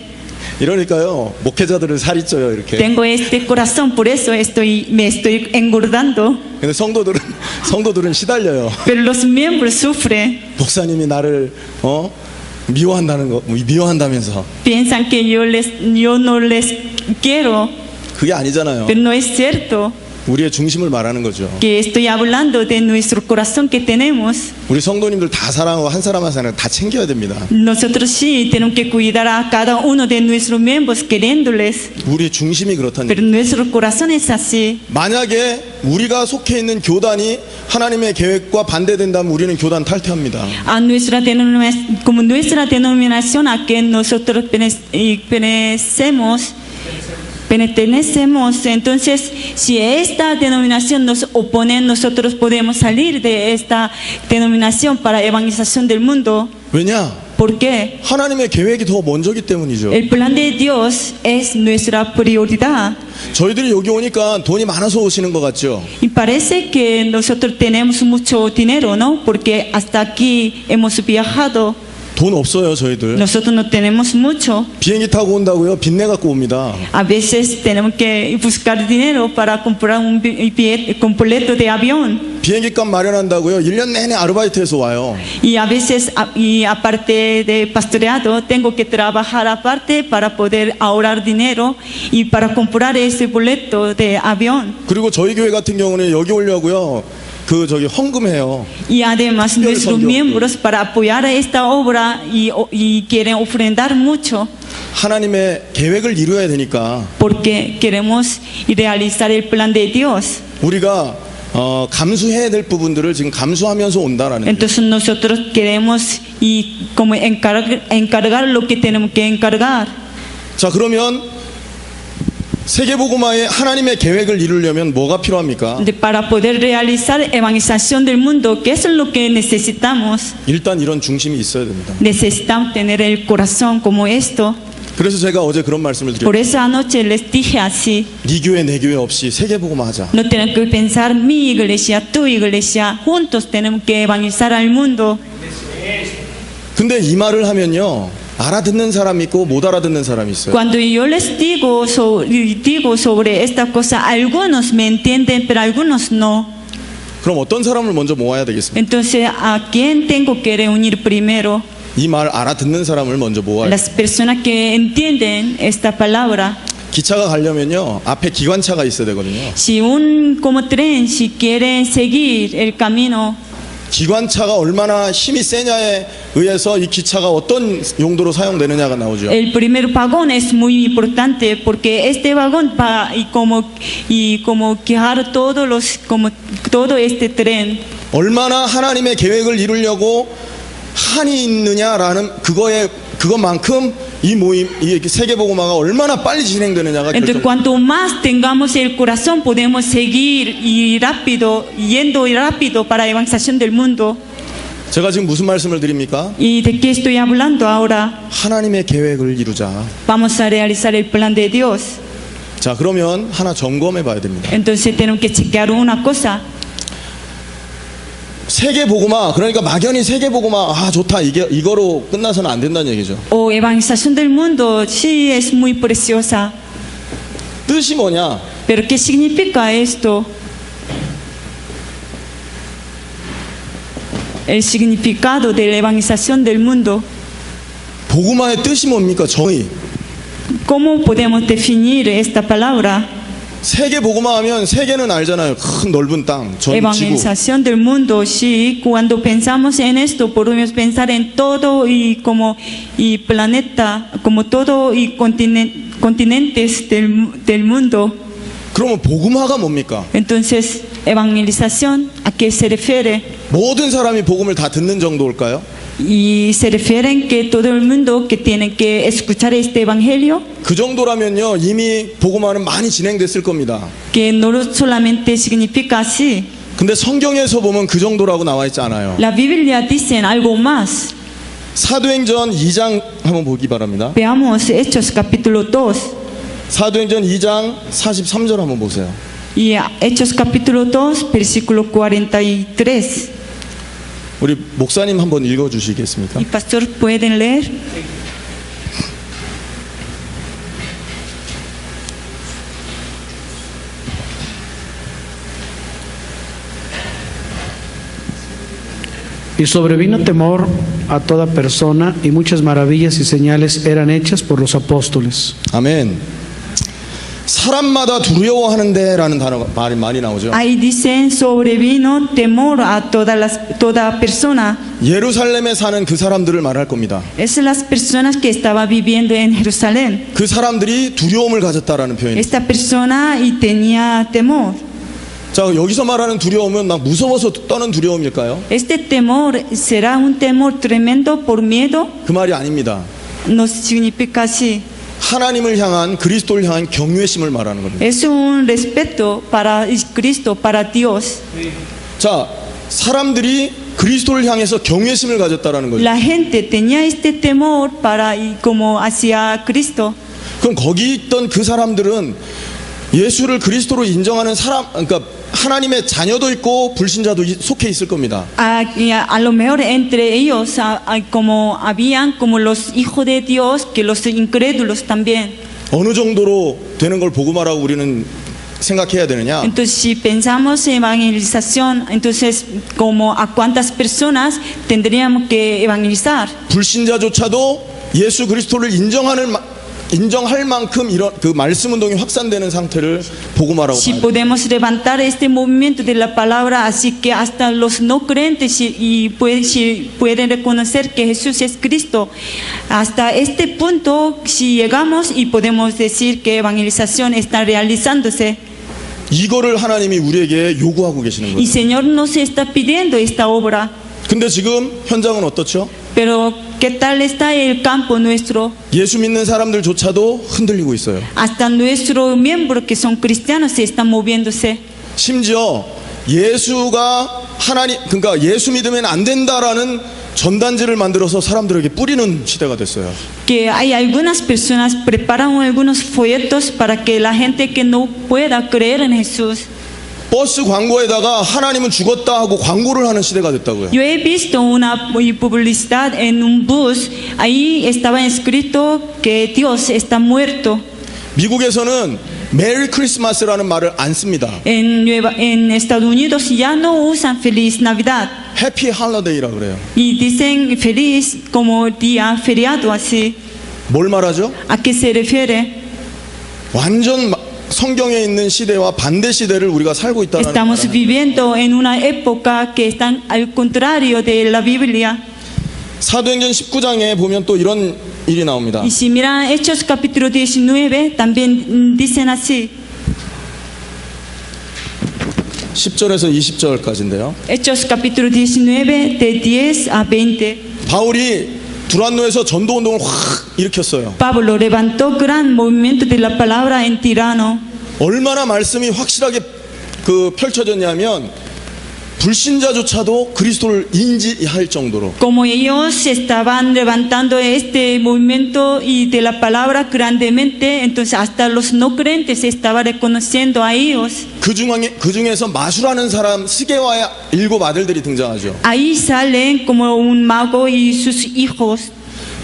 이러니까요 목회자들은 살이 쪄요 이렇게. Tengo este corazón, por eso me estoy engordando. 근데 성도들은 시달려요. Pero los miembros sufren. 목사님이 나를 미워한다면서. Piensan que yo no les quiero, 그게 아니잖아요. pero no es cierto. 우리의 중심을 말하는 거죠. Que estoy hablando de nuestro corazón que tenemos. 우리 성도님들 다 사랑하고 한 사람 한 사람 다 챙겨야 됩니다. Nosotros sí tenemos que cuidar a cada uno de nuestros miembros queriéndoles. 우리 중심이 그렇다는 Pero nuestro corazón es así. 만약에 우리가 속해 있는 교단이 하나님의 계획과 반대된다면 우리는 교단 탈퇴합니다. Como nuestra denominación a que nosotros pertenecemos, entonces si esta denominación nos opone, nosotros podemos salir de esta denominación para evangelización del mundo. 왜냐? ¿Por qué? 하나님의 계획이 더 먼저기 때문이죠. El plan de Dios es nuestra prioridad. 저희들이 여기 오니까 돈이 많아서 오시는 것 같죠? Y parece que nosotros tenemos mucho dinero, ¿no? Porque hasta aquí hemos viajado. 돈 없어요 저희들. Nosotros no tenemos mucho. 비행기 타고 온다고요? 빚내 갖고 옵니다. A veces tenemos que buscar dinero para comprar un boleto de avión. 비행기값 마련한다고요. 1년 내내 아르바이트해서 와요. Y a veces, y aparte de pastoreado, tengo que trabajar aparte para poder ahorrar dinero y para comprar ese boleto de avión. 그리고 저희 교회 같은 경우는 여기 오려고요. 헌금해요. Y además 특별 nuestros 선교. miembros para apoyar esta obra y quieren ofrendar mucho 하나님의 계획을 이루어야 되니까 porque queremos realizar el plan de Dios. 우리가 감수해야 될 부분들을 지금 감수하면서 온다라는 거예요. Entonces nosotros queremos y como encargar lo que tenemos que encargar. 자, 그러면 세계복음화의 하나님의 계획을 이루려면 뭐가 필요합니까? Para poder realizar evangelización del mundo, ¿qué es lo que necesitamos? 일단 이런 중심이 있어야 됩니다. Necesitamos tener el corazón como esto. 그래서 제가 어제 그런 말씀을 드렸어요. Por eso anoche les dije así, 네 교회 내 교회 없이 세계복음화 하자. no tenemos que pensar mi iglesia, tu iglesia, juntos tenemos que evangelizar al mundo. 근데 이 말을 하면요, 알아듣는 사람이 있고 못 알아듣는 사람이 있어요. Cuando yo les digo sobre esta cosa, algunos me entienden, pero algunos no. 그럼 어떤 사람을 먼저 모아야 되겠습니까? Entonces, ¿a quién tengo que reunir primero? 이 말 알아듣는 사람을 먼저 모아야 돼요. Las personas que entienden esta palabra. 기차가 가려면요, 앞에 기관차가 있어야 되거든요. Si como tren, si quieren seguir el camino, 기관차가 얼마나 힘이 세냐에 의해서 이 기차가 어떤 용도로 사용되느냐가 나오죠. el primer vagón es muy importante porque este vagón va y como guiar todo este tren. 얼마나 하나님의 계획을 이루려고 한이 있느냐라는 그것만큼 이 모임, 이 세계복음화가 얼마나 빨리 진행되느냐가 Entonces, 결정. cuanto más tengamos el corazón, podemos seguir yendo rápido para la evangelización del mundo. 제가 지금 무슨 말씀을 드립니까? ¿Y de qué estoy hablando ahora? 하나님의 계획을 이루자. Vamos a realizar el plan de Dios. 자, 그러면 하나 점검해 봐야 됩니다. Entonces, tenemos que chequear una cosa. 세계복음화, 그러니까 막연히 세계복음화, 좋다, 이거로 끝나서는 안 된다는 얘기죠. O evangelización del mundo, sí, es muy preciosa. 뜻이 뭐냐? Pero ¿qué significa esto? El significado de la evangelización del mundo. 복음화의 뜻이 뭡니까? 정의. ¿Cómo podemos definir esta palabra? 세계복음화하면 세계는 알잖아요. 큰 넓은 땅, 전 지구. Evangelización del mundo, sí. Cuando pensamos en esto, podemos pensar en todo y planeta, como todo y continentes del mundo. 그러면 복음화가 뭡니까? Entonces, evangelización, ¿a qué se refiere? 모든 사람이 복음을 다 듣는 정도일까요? Y se refieren que todo el mundo que tiene que escuchar este evangelio, 그 정도라면요, 이미 복음화는 많이 진행됐을 겁니다. que no solamente significa así. 근데 성경에서 보면 그 정도라고 나와 있지 않아요. La Biblia dice algo más. 사도행전 2장 한번 보기 바랍니다. Veamos Hechos capítulo 2. 사도행전 2장 43절 한번 보세요. Y Hechos capítulo 2, versículo 43. 우리 목사님 한번 읽어주시겠습니까? ¿Y pastor pueden leer? Y sobrevino temor a toda persona, y muchas maravillas y señales eran hechas por los apóstoles. 아멘. 사람마다 두려워하는데라는 단어가 말이 많이 나오죠. Ahí dicen sobrevino temor a toda persona. 예루살렘에 사는 그 사람들을 말할 겁니다. Es las personas que estaban viviendo en Jerusalén. 그 사람들이 두려움을 가졌다라는 표현입니다. Esta persona y tenía temor. 자, 여기서 말하는 두려움은 막 무서워서 떠는 두려움일까요? Este temor será un temor tremendo por miedo. 그 말이 아닙니다. No significa así. 하나님을 향한 그리스도를 향한 경외심을 말하는 겁니다. Es un respeto para Cristo, para Dios. 자, 사람들이 그리스도를 향해서 경외심을 가졌다라는 거죠. La gente tenía este temor como hacia Cristo. 그럼 거기 있던 그 사람들은 예수를 그리스도로 인정하는 사람, 그러니까 하나님의 자녀도 있고 불신자도 속해 있을 겁니다. A lo mejor entre ellos habían como los hijos de Dios, que los incrédulos también. 어느 정도로 되는 걸 복음화라고 우리는 생각해야 되느냐? Entonces, si pensamos en evangelización, entonces, ¿como a cuántas personas tendríamos que evangelizar? 불신자조차도 예수 그리스도를 인정할 만큼 이런 그 말씀 운동이 확산되는 상태를 복음화라고 Si 봐요. podemos levantar este movimiento de la palabra, así que hasta los no creyentes si pueden reconocer que Jesús es Cristo, hasta este punto, si llegamos y podemos decir que evangelización está realizándose, 이거를 하나님이 우리에게 요구하고 계시는 y 거예요. Señor nos está pidiendo esta obra. 근데 지금 현장은 어떻죠? Pero ¿qué tal está el campo nuestro? 예수 믿는 사람들조차도 흔들리고 있어요. Hasta nuestros miembros que son cristianos se están moviéndose. 심지어 예수가 그러니까 예수 믿으면 안 된다라는 전단지를 만들어서 사람들에게 뿌리는 시대가 됐어요. Que hay algunas personas preparan algunos folletos para que la gente que no pueda creer en Jesús. 버스 광고에다가 하나님은 죽었다 하고 광고를 하는 시대가 됐다고요. Yo he visto una publicidad en un bus, ahí estaba escrito que Dios está muerto. 미국에서는 메리 크리스마스라는 말을 안 씁니다. En Estados Unidos ya no usan Feliz Navidad 해피 할러데이라 그래요. y dicen feliz como día feriado así. 뭘 말하죠? ¿A qué se refiere? 완전 성경에 있는 시대와 반대 시대를 우리가 살고 있다는 Estamos 말을 viviendo en una época que está al contrario de la Biblia. 사도행전 19장에 보면 또 이런 일이 나옵니다. Y si miran Hechos capítulo 19, también dicen así. 10절에서 20절까지인데요. Hechos capítulo 19, de 10 a 20. 바울이 두란노에서 전도 운동을 확 일으켰어요. Pablo levantó gran movimiento de la palabra en Tirano. 얼마나 말씀이 확실하게 펼쳐졌냐면 불신자조차도 그리스도를 인지할 정도로. Como ellos estaban levantando este movimiento y de la palabra grandemente, entonces hasta los no creyentes estaban reconociendo a ellos. 그 중에서 마술하는 사람 스게와의 7 아들들이 등장하죠. Ahí salen como un mago y sus hijos.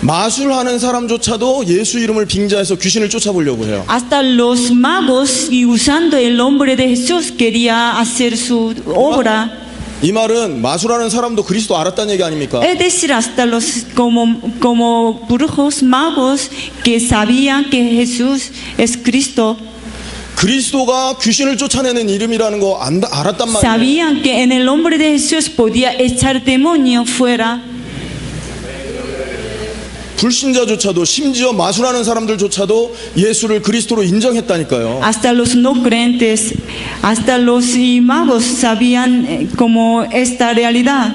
마술하는 사람조차도 예수 이름을 빙자해서 귀신을 쫓아보려고 해요. Hasta los magos y usando el nombre de Jesús quería hacer su obra. 이 말은 마술하는 사람도 그리스도 알았다는 얘기 아닙니까? Es decir, hasta los como brujos magos que sabían que Jesús es Cristo, 그리스도가 귀신을 쫓아내는 이름이라는 거 알았단 말이에요. sabían que en el nombre de Jesús podía echar demonio fuera. 불신자조차도 심지어 마술하는 사람들조차도 예수를 그리스도로 인정했다니까요. Hasta los no creyentes, hasta los magos sabían como esta realidad.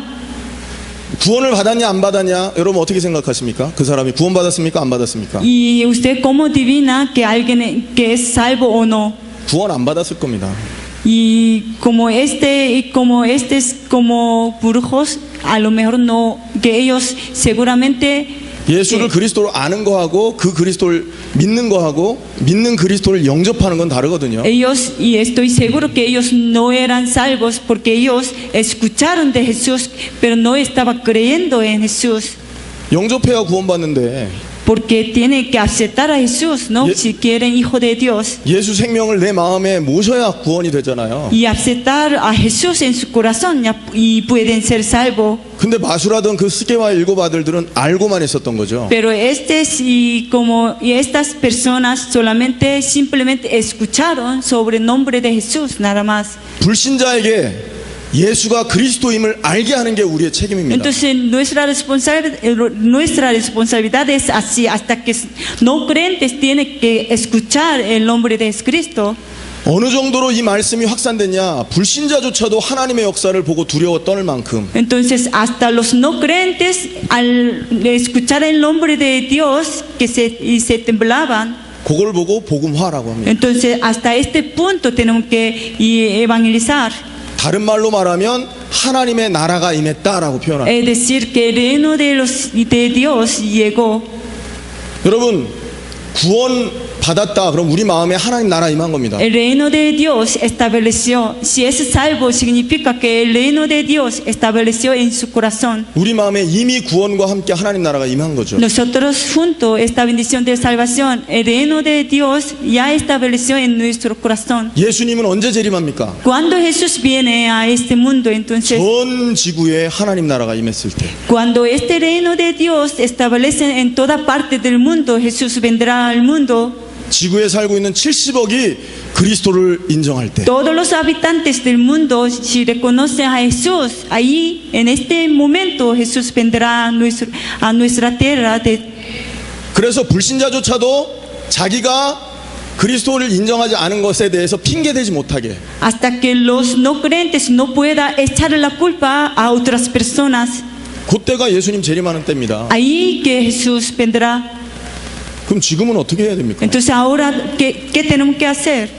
구원을 받았냐 안 받았냐 여러분 어떻게 생각하십니까? 그 사람이 구원 받았습니까 안 받았습니까? ¿Y usted cómo adivina que alguien que es salvo o no? 구원 안 받았을 겁니다. Y como brujos, a lo mejor no, que ellos seguramente 예수를 그리스도로 아는 거하고 그 그리스도를 믿는 거하고 믿는 그리스도를 영접하는 건 다르거든요. ellos, y estoy seguro que ellos no eran salvos porque ellos escucharon de Jesús, pero no estaban creyendo en Jesús. 영접해야 구원받는데 Porque tienen que aceptar a Jesús, ¿no? Si quieren hijo de Dios. 예수 생명을 내 마음에 모셔야 구원이 되잖아요. Y aceptar a Jesús en su corazón y pueden ser salvos. 근데 마술하던 그 스게와의 7 아들들은 알고만 있었던 거죠. Pero y estas personas solamente simplemente escucharon sobre el nombre de Jesús, nada más. 불신자에게 예수가 그리스도임을 알게 하는 게 우리의 책임입니다. Entonces nuestra responsabilidad es así, hasta que no creyentes tienen que escuchar el nombre de Cristo. 어느 정도로 이 말씀이 확산됐냐? 불신자조차도 하나님의 역사를 보고 두려워 떨 만큼. Entonces hasta los no creyentes al escuchar el nombre de Dios se temblaban. 그걸 보고 복음화라고 합니다. Entonces hasta este punto tenemos que evangelizar. 다른 말로 말하면 하나님의 나라가 임했다라고 표현합니다. Es decir, que el reino de Dios llegó. 여러분 구원 받았다. 그럼 우리 마음에 하나님 나라 임한 겁니다. El reino de Dios estableció. Si es salvo, significa que el reino de Dios estableció en su corazón. 우리 마음에 이미 구원과 함께 하나님 나라가 임한 거죠. Nosotros junto a esta bendición de salvación, el reino de Dios ya estableció en nuestro corazón. 예수님은 언제 재림합니까? Cuando Jesús viene a este mundo, entonces, 전 지구에 하나님 나라가 임했을 때. cuando este reino de Dios establece en toda parte del mundo, Jesús vendrá al mundo. 지구에 살고 있는 70억이 그리스도를 인정할 때. Todos los habitantes del mundo, si reconocen a Jesús, ahí en este momento Jesús vendrá a nuestra tierra. 그래서 불신자조차도 자기가 그리스도를 인정하지 않은 것에 대해서 핑계대지 못하게. Hasta que los no creyentes no puedan echar la culpa a otras personas. 그때가 예수님 재림하는 때입니다. Ahí que Jesús vendrá. 그럼 지금은 어떻게 해야 됩니까? Entonces ahora, ¿qué tenemos que hacer?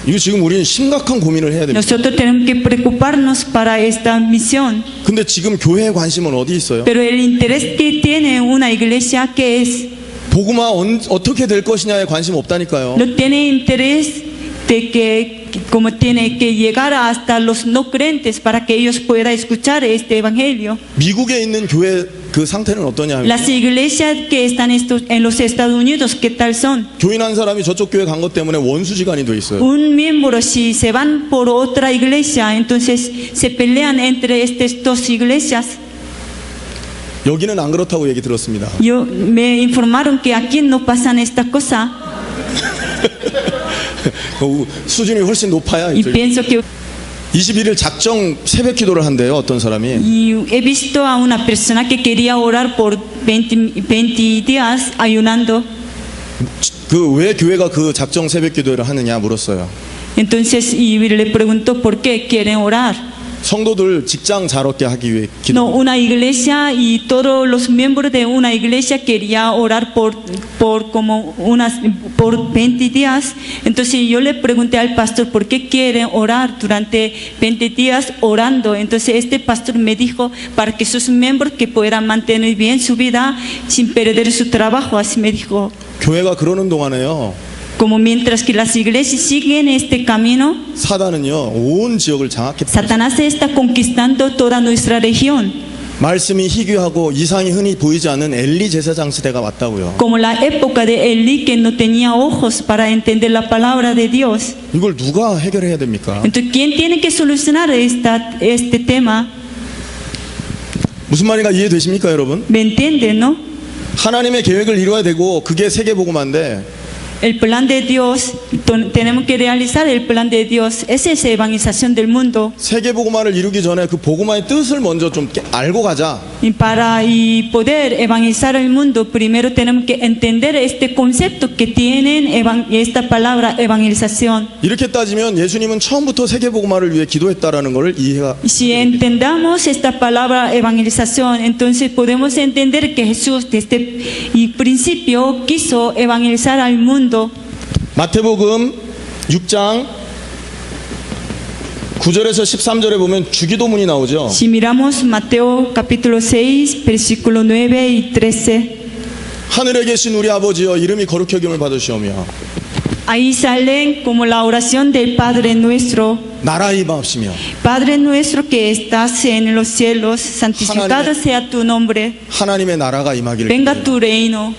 이거 지금 우리는 심각한 고민을 해야 됩니다. Nosotros tenemos que preocuparnos para esta misión. 근데 지금 교회의 관심은 어디 있어요? Pero el interés que tiene una iglesia, ¿qué es? 복음화 어떻게 될 것이냐에 관심 없다니까요. No tiene interés de que como tiene que llegar hasta los no creyentes para que ellos puedan escuchar este evangelio. 미국에 있는 교회 그 상태는 어떠냐? Las iglesias que están en los Estados Unidos, ¿qué tal son? 교인 한 사람이 저쪽 교회 간 것 때문에 원수지간이 돼 있어요. Un miembro, si se van por otra iglesia, entonces se pelean entre estas dos iglesias. 여기는 안 그렇다고 얘기 들었습니다. Me informaron que aquí no pasan esta cosa. 수준이 훨씬 높아야. Y pienso que 21일 작정 새벽 기도를 한대요. 어떤 사람이. y he visto a una persona que quería orar por 20 días ayunando. 그 왜 교회가 그 작정 새벽 기도를 하느냐 물었어요. Entonces y le preguntó por qué quieren orar. 성도들 직장 잘 얻게 하기 위해 기도. No, una iglesia y todos los miembros de una iglesia quería orar por 20 días. Entonces yo le pregunté al pastor por qué quieren orar durante 20 días orando. Entonces este pastor me dijo para que sus miembros que puedan mantener bien su vida sin perder su trabajo. Así me dijo. 교회가 그러는 동안에요. Como mientras que las iglesias siguen este camino, 사단은요 온 지역을 장악해. Satanás está conquistando toda nuestra región. 말씀이 희귀하고 이상이 흔히 보이지 않는 엘리 제사장 시대가 왔다고요. Como la época de Elí que no tenía ojos para entender la palabra de Dios. 이걸 누가 해결해야 됩니까? Entonces, ¿quién tiene que solucionar este tema? 무슨 말인가 이해되십니까, 여러분? ¿Me entienden, no? 하나님의 계획을 이루어야 되고 그게 세계복음화인데. El plan de Dios, tenemos que realizar el plan de Dios. Esa es la evangelización del mundo. 세계복음화를 이루기 전에 그 복음화의 뜻을 먼저 좀 알고 가자. Y para poder evangelizar el mundo, primero tenemos que entender este concepto que tienen esta palabra evangelización. 이렇게 따지면 예수님은 처음부터 세계복음화를 위해 기도했다라는 것을 이해가. Si entendamos esta palabra evangelización, entonces podemos entender que Jesús desde el principio quiso evangelizar al mundo. 마태복음 6장 9절에서 13절에 보면 주기도문이 나오죠. Si miramos Mateo capítulo 6, versículo 9 y 13. 하늘에 계신 우리 아버지여 이름이 거룩히 여김을 받으시오며 Ahí salen como la oración del Padre nuestro. 나라 임하옵시며 Padre nuestro que estás en los cielos, santificado sea tu nombre. 하나님의 나라가 임하기를 Venga 기도해요. tu reino.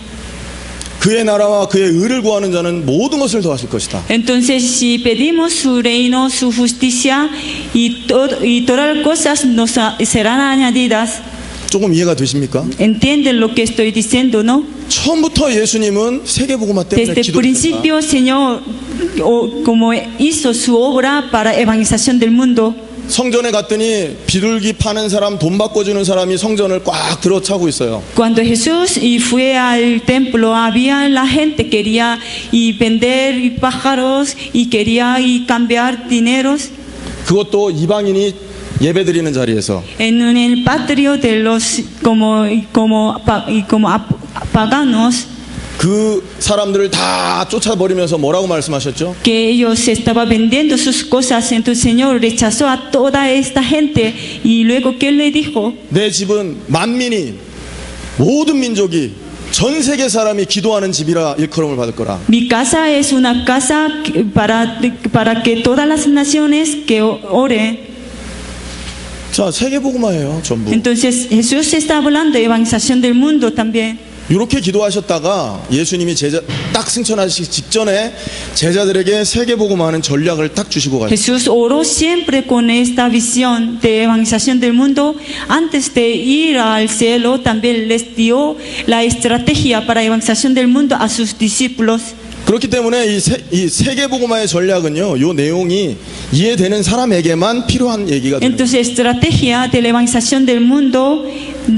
그의 나라와 그의 의를 구하는 자는 모든 것을 더하실 것이다. Entonces, si pedimos su reino, su justicia y todas las cosas nos serán añadidas. 조금 이해가 되십니까? ¿Entienden lo que estoy diciendo, no? 처음부터 예수님은 세계복음화 때문에 Desde el 기도했다. principio, Señor, como hizo su obra para evangelización del mundo. 성전에 갔더니 비둘기 파는 사람, 돈 바꿔주는 사람이 성전을 꽉 들어차고 있어요. Cuando Jesús fue al templo, había la gente quería vender pájaros y quería cambiar dineros. 그것도 이방인이 예배드리는 자리에서. En el patio de los como paganos. 그 사람들을 다 쫓아버리면서 뭐라고 말씀하셨죠? Que ellos estaban vendiendo sus cosas, entonces el Señor rechazó a toda esta gente y luego ¿qué le dijo? 내 집은 만민이 모든 민족이 전 세계 사람이 기도하는 집이라 일컬음을 받을 거라. Mi casa es una casa para que todas las naciones que oren. 자, 세계복음화예요, 전부. Entonces Jesús está hablando de evangelización del mundo también. 이렇게 기도하셨다가 예수님이 딱 승천하시기 직전에 제자들에게 세계복음화하는 전략을 딱 주시고 가셨어요. Jesús oró siempre con esta visión de evangelización del mundo. Antes de ir al cielo, también les dio la estrategia para evangelización del mundo a sus discípulos. 그렇기 때문에 이 세계복음화의 전략은요, 이 내용이 이해되는 사람에게만 필요한 얘기가 되는 거예요. Entonces, estrategia de la evangelización del mundo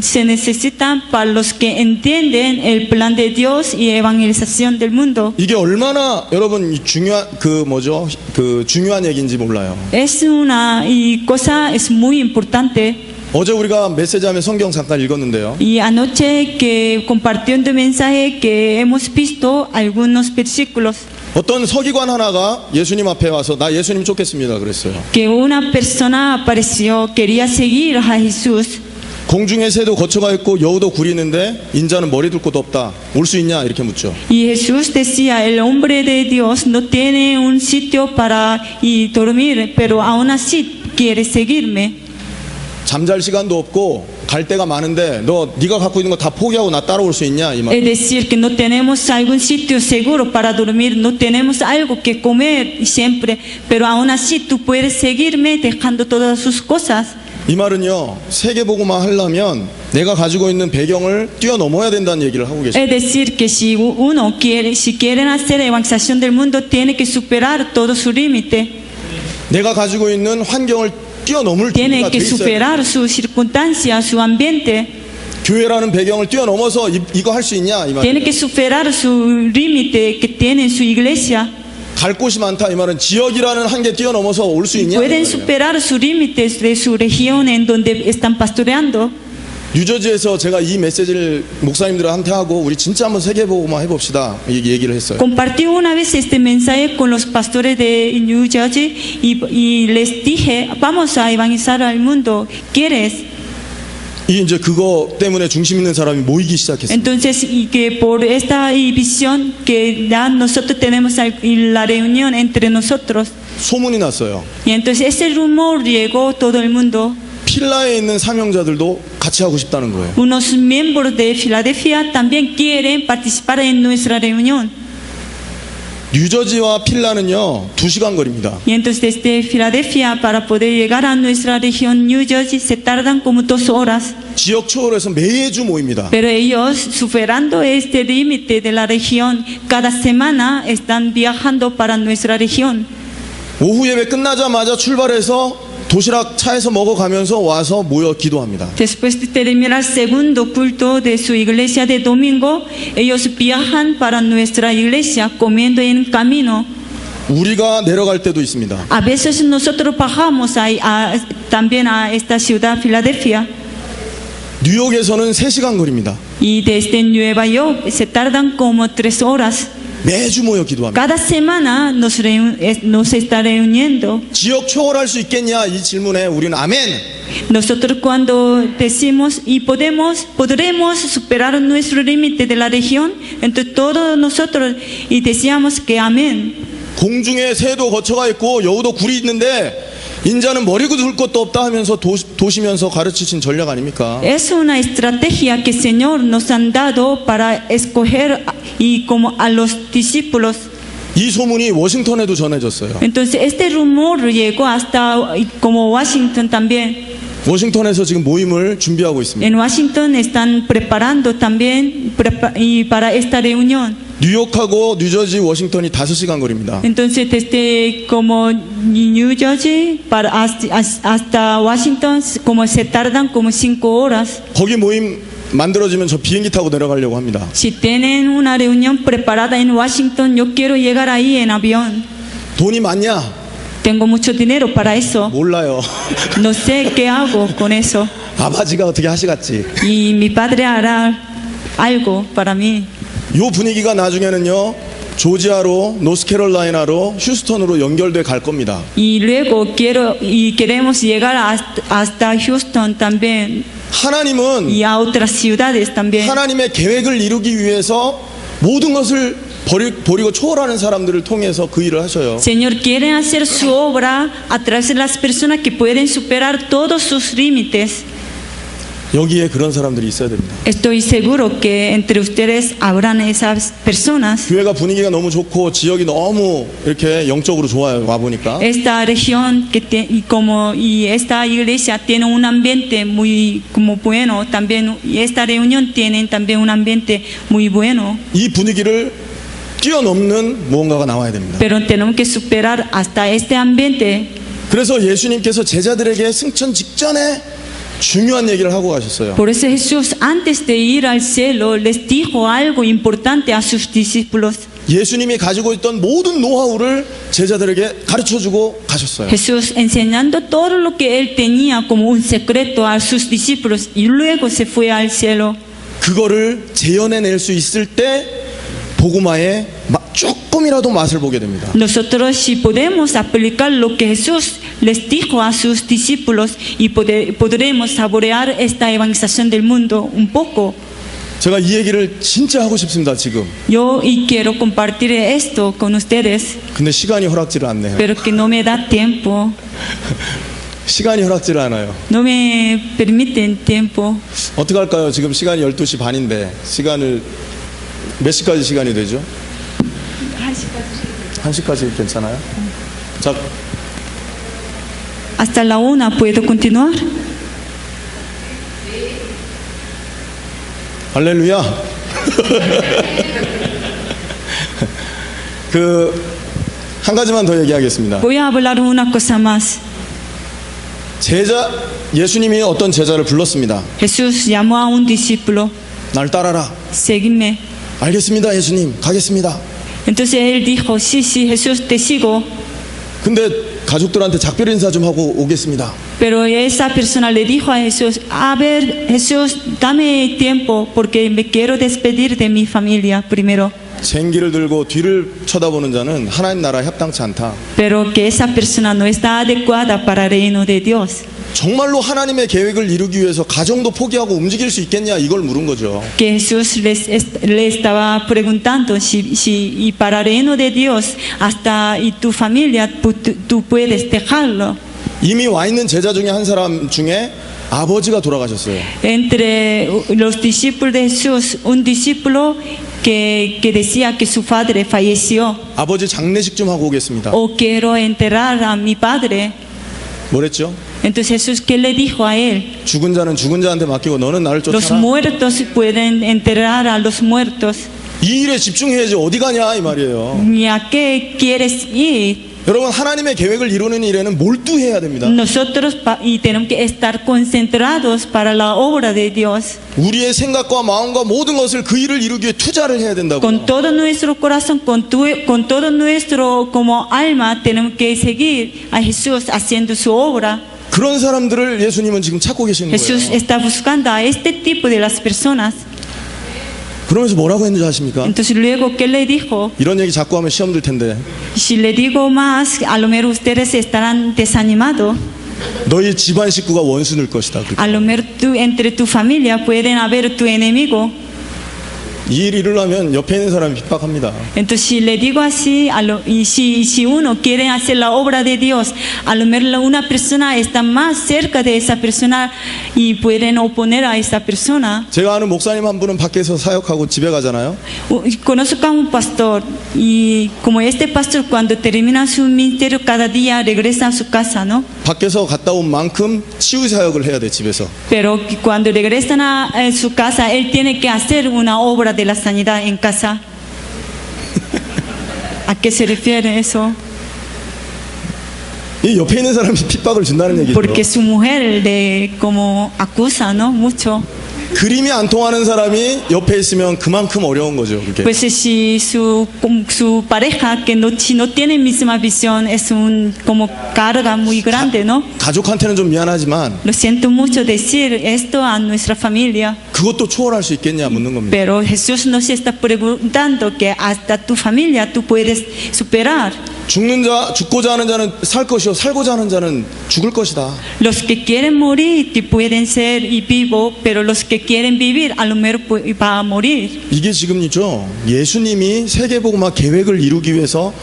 se necesita para los que entienden el plan de Dios y evangelización del mundo. 이게 얼마나 여러분 중요한 중요한 얘기인지 몰라요. Es una cosa es muy importante. 어제 우리가 메시지하면 성경 잠깐 읽었는데요. Y anoche que compartió un mensaje que hemos visto algunos versículos. 어떤 서기관 하나가 예수님 앞에 와서 나 예수님 쫓겠습니다 그랬어요. Que una persona apareció, quería seguir a Jesús. 공중의 새도 거처가 있고 여우도 굴이 있는데 인자는 머리 둘 곳도 없다. 올 수 있냐 이렇게 묻죠. Y Jesús decía, el hombre de Dios no tiene un sitio para dormir, pero aún así quiere seguirme. 잠잘 시간도 없고 갈 데가 많은데 네가 갖고 있는 거 다 포기하고 나 따라올 수 있냐 이 말. Es decir, que no tenemos algún sitio seguro para dormir, no tenemos algo que comer siempre, pero aún así tú puedes seguirme dejando todas sus cosas. 이 말은요, 세계복음화 하려면 내가 가지고 있는 배경을 뛰어넘어야 된다는 얘기를 하고 계십니다. Es decir, que si quieren hacer evangelización del mundo, tiene que superar todo su límite. 내가 가지고 있는 환경을 뛰어넘을 Tiene 준비가 돼 que 있어요. superar su circunstancia, su ambiente. 교회라는 배경을 뛰어넘어서 이거 할 수 있냐 이 Tiene 말이에요. que superar su límite que tiene en su iglesia. 갈 곳이 많다 이 말은 지역이라는 한계 뛰어넘어서 올 수 있냐 이 Pueden 말이에요. superar sus límites de su región en donde están pastoreando. 뉴저지에서 제가 이 메시지를 목사님들한테 하고 우리 진짜 한번 세계복음화 해봅시다 이 얘기를 했어요. Compartí una vez este mensaje con los pastores de New Jersey y les dije, vamos a evangelizar al mundo, ¿quieres? 이제 그거 때문에 중심 있는 사람이 모이기 시작했어요. Entonces, y que por esta visión que ya nosotros tenemos la reunión entre nosotros, 소문이 났어요. y entonces ese rumor llegó a todo el mundo. 필라에 있는 사명자들도 같이 하고 싶다는 거예요. Unos miembros de Filadelfia también quieren participar en nuestra reunión. 뉴저지와 필라는요 2시간 거리입니다. Y entonces desde Filadelfia para poder llegar a nuestra región New Jersey se tardan como 2 horas. 지역 초월해서 매주 모입니다. Pero ellos, superando este límite de la región, cada semana están viajando para nuestra región. 오후 예배 끝나자마자 출발해서 도시락 차에서 먹어가면서 와서 모여 기도합니다. Después de terminar el segundo culto de su iglesia de domingo, ellos viajan para nuestra iglesia comiendo en camino. 우리가 내려갈 때도 있습니다. A veces nosotros bajamos también a esta ciudad, Filadelfia. 뉴욕에서는 3시간 거리입니다. Y desde Nueva York se tardan como 3 horas. 매주 모여 기도합니다. Cada semana nos está reuniendo. 지역 초월할 수 있겠냐 이 질문에 우리는 아멘. Nosotros cuando decimos y podremos superar nuestro límite de la región, entonces todos nosotros y decíamos que amén. 공중에 새도 거처가 있고 여우도 굴이 있는데 인자는 머리 둘 것도 없다 하면서 도시면서 가르치신 전략 아닙니까? Es una estrategia que el Señor nos han dado para escoger y como a los discípulos. 이 소문이 워싱턴에도 전해졌어요. Entonces este rumor llegó hasta como Washington también. 워싱턴에서 지금 모임을 준비하고 있습니다. En Washington están preparando también y para esta reunión. 뉴욕하고 뉴저지, 워싱턴이 5시간 거리입니다. Entonces desde como New Jersey hasta Washington como se tardan como 5 horas. 거기 모임 만들어지면 저 비행기 타고 내려가려고 합니다. Si tienen una reunión preparada en Washington, yo quiero llegar ahí en avión. 돈이 많냐? Tengo mucho dinero para eso. 몰라요. No sé qué hago con eso. 아버지가 어떻게 하시겠지? Y mi padre hará algo para mí. 요 분위기가 나중에는요 조지아로, 노스캐롤라이나로, 휴스턴으로 연결돼 갈 겁니다. Y luego queremos llegar hasta Houston también 하나님은 y a otras ciudades también. 하나님의 계획을 이루기 위해서 모든 것을 버리고 초월하는 사람들을 통해서 그 일을 하셔요. Señor quiere hacer su obra a través de las personas que pueden superar todos sus límites. 여기에 그런 사람들이 있어야 됩니다. Estoy seguro que entre ustedes habrán esas personas. 교회가 분위기가 너무 좋고 지역이 너무 이렇게 영적으로 좋아요. 와 보니까. Esta región y esta iglesia tiene un ambiente muy como bueno también, y esta reunión tienen también un ambiente muy bueno. 이 분위기를 뛰어넘는 무언가가 나와야 됩니다. Pero tenemos que superar hasta este ambiente. 그래서 예수님께서 제자들에게 승천 직전에 중요한 얘기를 하고 가셨어요. Por eso Jesús antes de ir al cielo les dijo algo importante a sus discípulos. 예수님이 가지고 있던 모든 노하우를 제자들에게 가르쳐주고 가셨어요. Jesús enseñando todo lo que él tenía como un secreto a sus discípulos y luego se fue al cielo. 그거를 재현해낼 수 있을 때 복음화에 조금이라도 맛을 보게 됩니다. Nosotros si podemos aplicar lo que Jesús les dijo a sus discípulos y podremos saborear esta evangelización del mundo un poco. 제가 이 얘기를 진짜 하고 싶습니다, 지금. Yo quiero compartir esto con ustedes, 근데 시간이 허락지를 않네요. pero que no me da tiempo, 시간이 허락지를 않아요. no me permiten tiempo. 어떻게 할까요? 지금 시간이 12시 반인데 시간을 몇 시까지 시간이 되죠? 1시까지 괜찮아요? 자, Hasta la 1 puedo continuar. 할렐루야. 한 가지만 더 얘기하겠습니다. Voy a hablar una cosa más. 예수님이 어떤 제자를 불렀습니다. Jesús llamó a un discípulo, 날 따라라. seguidme. 알겠습니다, 예수님. 가겠습니다. Entonces él dijo, sí, sí, Jesús, te sigo. 근데 가족들한테 작별 인사 좀 하고 오겠습니다. Pero esa persona le dijo a Jesús, a ver, Jesús, dame tiempo porque me quiero despedir de mi familia primero. 쟁기를 들고 뒤를 쳐다보는 자는 하나님 나라에 합당치 않다. Pero que esa persona no está adecuada para el reino de Dios. 정말로 하나님의 계획을 이루기 위해서 가정도 포기하고 움직일 수 있겠냐 이걸 물은 거죠. Que Jesús le estaba preguntando si y para el reino de Dios hasta y tu familia tú puedes dejarlo. 이미 와 있는 제자 중에 한 사람 중에 아버지가 돌아가셨어요. Entre los discípulos de Jesús, un discípulo que decía que su padre falleció. 아버지 장례식 좀 하고 오겠습니다. O quiero enterrar a mi padre. 뭐랬죠? Entonces Jesús, ¿qué le dijo a él? 죽은 자는 죽은 자한테 맡기고 너는 나를 Los 쫓아라. muertos pueden enterrar a los muertos. 이 일에 집중해야지 어디 가냐 이 말이에요. ¿Y a qué quieres ir? 여러분 하나님의 계획을 이루는 일에는 몰두해야 됩니다. Nosotros y tenemos que estar concentrados para la obra de Dios. 우리의 생각과 마음과 모든 것을 그 일을 이루기 위해 투자를 해야 된다고. Con todo nuestro corazón, con todo nuestro como alma, tenemos que seguir a Jesús haciendo su obra. 그런 사람들을 예수님은 지금 찾고 계시는 Jesús 거예요. está buscando a este tipo de las personas. 그러면서 뭐라고 했는지 아십니까? Entonces luego, ¿qué le dijo? 이런 얘기 자꾸 하면 시험 들 텐데 Si le digo más, a lo mejor ustedes estarán desanimados. 너희 집안 식구가 원수 될 것이다. A lo mejor entre tu familia pueden haber tu enemigo. 이 일 이루려면 옆에 있는 사람이 핍박합니다. Entonces si le digo así, y si uno quiere hacer la obra de Dios, a lo mejor una persona está más cerca de esa persona y pueden oponer a esa persona. 제가 아는 목사님 한 분은 밖에서 사역하고 집에 가잖아요. Conozco a un pastor y como este pastor cuando termina su ministerio cada día regresa a su casa, ¿no? 밖에서 갔다 온 만큼 치유 사역을 해야 돼 집에서. Pero cuando regresan a su casa, él tiene que hacer una obra de la sanidad en casa. ¿A qué se refiere eso? 이 옆에 있는 사람이 핍박을 준다는 얘기죠. Porque su mujer le como acusa, ¿no? Mucho. 그림이 안 통하는 사람이 옆에 있으면 그만큼 어려운 거죠. 그게. Pues si su pareja que no, si no tiene misma visión es un como carga muy grande, ¿no? 가족한테는 좀 미안하지만 Lo siento mucho decir esto a nuestra familia, 그것도 초월할 수 있겠냐 묻는 겁니다. pero Jesús nos está preguntando que hasta tu familia tú puedes superar. 죽고자 하는 자는 살 것이요 살고자 하는 자는 죽을 것이다. Los que quieren morir que pueden ser y vivo, pero los que quieren vivir a lo mejor va a morir. 이게 지금이죠. 예수님이 세계복음화 계획을 이루기 위해서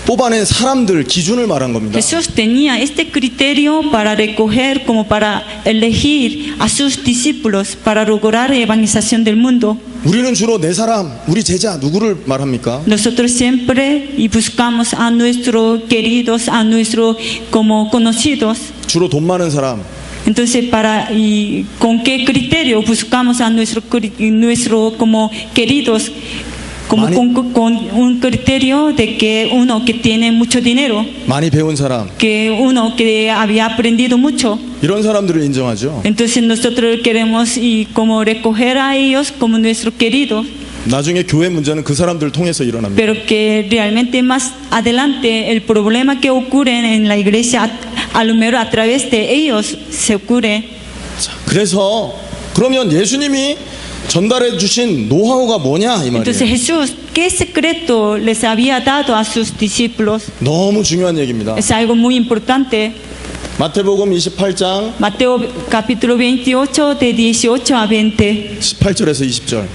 뽑아낸 사람들 기준을 말한 겁니다. Jesús tenía este criterio para recoger, como para elegir a sus discípulos para lograr la evangelización del mundo. 우리는 주로 내 사람, 우리 제자 누구를 말합니까? Nosotros siempre y buscamos a nuestros queridos, a nuestros como conocidos. 주로 돈 많은 사람, Entonces, ¿y con qué criterio buscamos a nuestro como queridos? Como con un criterio de que uno que tiene mucho dinero, 많이 배운 사람, que uno que había aprendido mucho. 이런 사람들을 인정하죠. Entonces nosotros queremos y como recoger a ellos como nuestros queridos, 나중에 교회 문제는 그 사람들을 통해서 일어납니다. pero que realmente más adelante el problema que ocurre en la iglesia a lo mejor a través de ellos se ocurre. 자, 그래서 그러면 예수님이 전달해 주신 노하우가 뭐냐 이 Entonces 말이에요. Jesús, ¿qué secreto les había dado a sus discípulos? 너무 중요한 얘기입니다. Es algo muy importante. 마태복음 28장 Mateo capítulo 28 de 18 a 20. 18절에서 20절.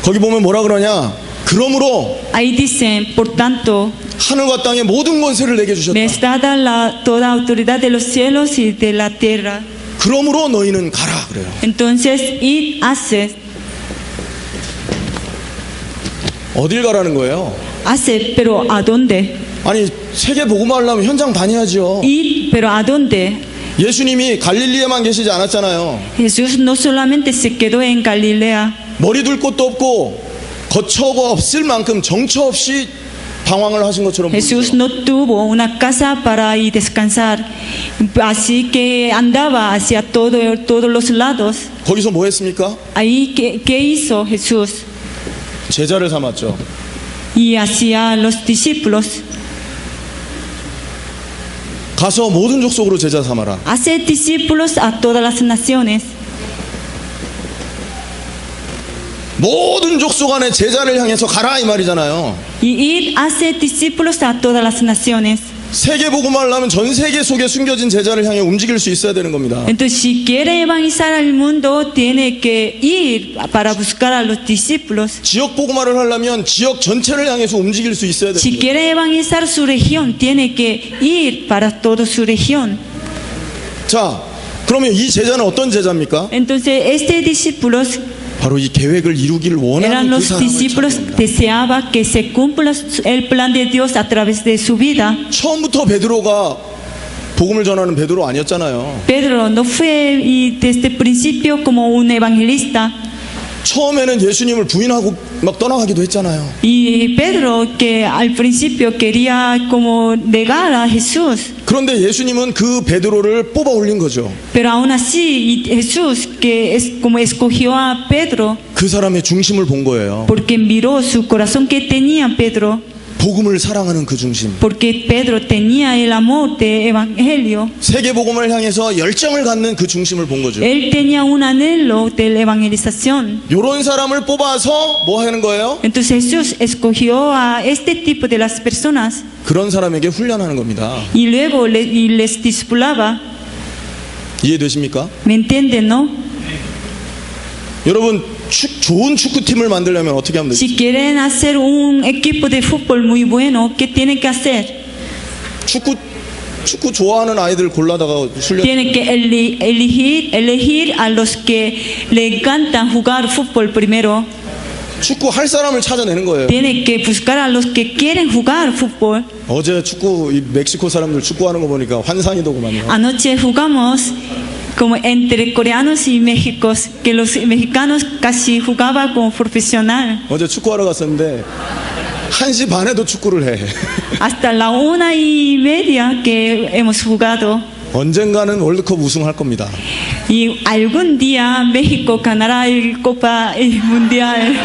거기 보면 뭐라 그러냐? 그러므로 Ahí dicen, por tanto, 하늘과 땅의 모든 권세를 내게 주셨다. me es dada toda autoridad de los cielos y de la tierra. 그러므로 너희는 가라 그래요. Entonces, id, haced. 어딜 가라는 거예요? Haced, pero ¿a dónde? 아니 세계 복음화 하려면 현장 다녀야죠. Ir, pero ¿a dónde? 예수님이 갈릴리에만 계시지 않았잖아요. Jesús no solamente se quedó en Galilea, 머리 둘 곳도 없고 거처가 없을 만큼 정처 없이 방황을 하신 것처럼 Jesús 보이죠. no tuvo una casa para ir descansar, así que andaba hacia todos los lados. 거기서 뭐 했습니까? Ahí, ¿qué hizo Jesús? 제자를 삼았죠. Y hacia los discípulos, 가서 모든 족속으로 제자 삼아라. hace discípulos a todas las naciones. 모든 족속 안에 제자를 향해서 가라 이 말이잖아요. Y ir, hace discípulos a todas las naciones. 세계 복음화를 하면 전 세계 속에 숨겨진 제자를 향해 움직일 수 있어야 되는 겁니다. Entonces, si quiere evangelizar al mundo, tiene que ir para buscar a los discípulos. 지역 복음화를 하려면 지역 전체를 향해서 움직일 수 있어야 Si 됩니다. quiere evangelizar su región, tiene que ir para toda su región. 자, 그러면 이 제자는 어떤 제자입니까? Entonces, este discípulos 바로 이 계획을 이루기를 원하는 eran 그 los 사람을 discípulos 찾는 겁니다. deseaba que se cumpla el plan de Dios a través de su vida. 처음부터 베드로가 복음을 전하는 베드로 아니었잖아요. Pedro no fue y desde el principio como un evangelista. 처음에는 예수님을 부인하고 막 떠나가기도 했잖아요. Y Pedro que al principio quería como negar a Jesús. 그런데 예수님은 그 베드로를 뽑아 올린 거죠. Pero aún así Jesús que es como escogió a Pedro 그 사람의 중심을 본 거예요. porque miró su corazón que tenía Pedro. 복음을 사랑하는 그 중심. Porque Pedro tenía el amor del evangelio. 세계 복음을 향해서 열정을 갖는 그 중심을 본 거죠. Él tenía un anhelo de la evangelización. 이런 사람을 뽑아서 뭐 하는 거예요? Entonces Jesús escogió a este tipo de las personas 그런 사람에게 훈련하는 겁니다. y luego les discipulaba. 이해되십니까? ¿Me entienden, no? 여러분 좋은 축구팀을 만들려면 어떻게 하면 되죠? Si quieren hacer un equipo de fútbol muy bueno, ¿qué tienen que hacer? 축구 좋아하는 아이들 골라다가 훈련. Tienen que elegir a los que le encantan jugar fútbol primero. 축구 할 사람을 찾아내는 거예요. Tienen que buscar a los que quieren jugar fútbol. 어제 이 멕시코 사람들 축구하는 거 보니까 환상이 더구만요. Anoche jugamos como entre coreanos y Méxicos, que los mexicanos casi jugaban como profesional. 어제 축구하러 갔었는데 1시 반에도 축구를 해. Hasta la 1:30 que hemos jugado. 언젠가는 월드컵 우승할 겁니다. Y algún día México ganará el Copa Mundial.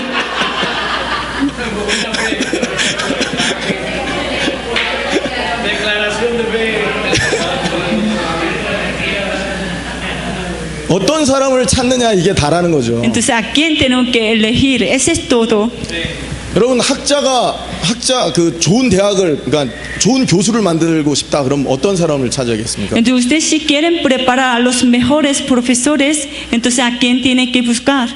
어떤 사람을 찾느냐 이게 다라는 거죠. Entonces, ¿a quién tenemos que elegir? Ese es todo. 여러분 학자 그 좋은 대학을 그러니까 좋은 교수를 만들고 싶다 그럼 어떤 사람을 찾아야겠습니까? Entonces, ustedes si quieren preparar a los mejores profesores, entonces ¿a quién tienen que buscar?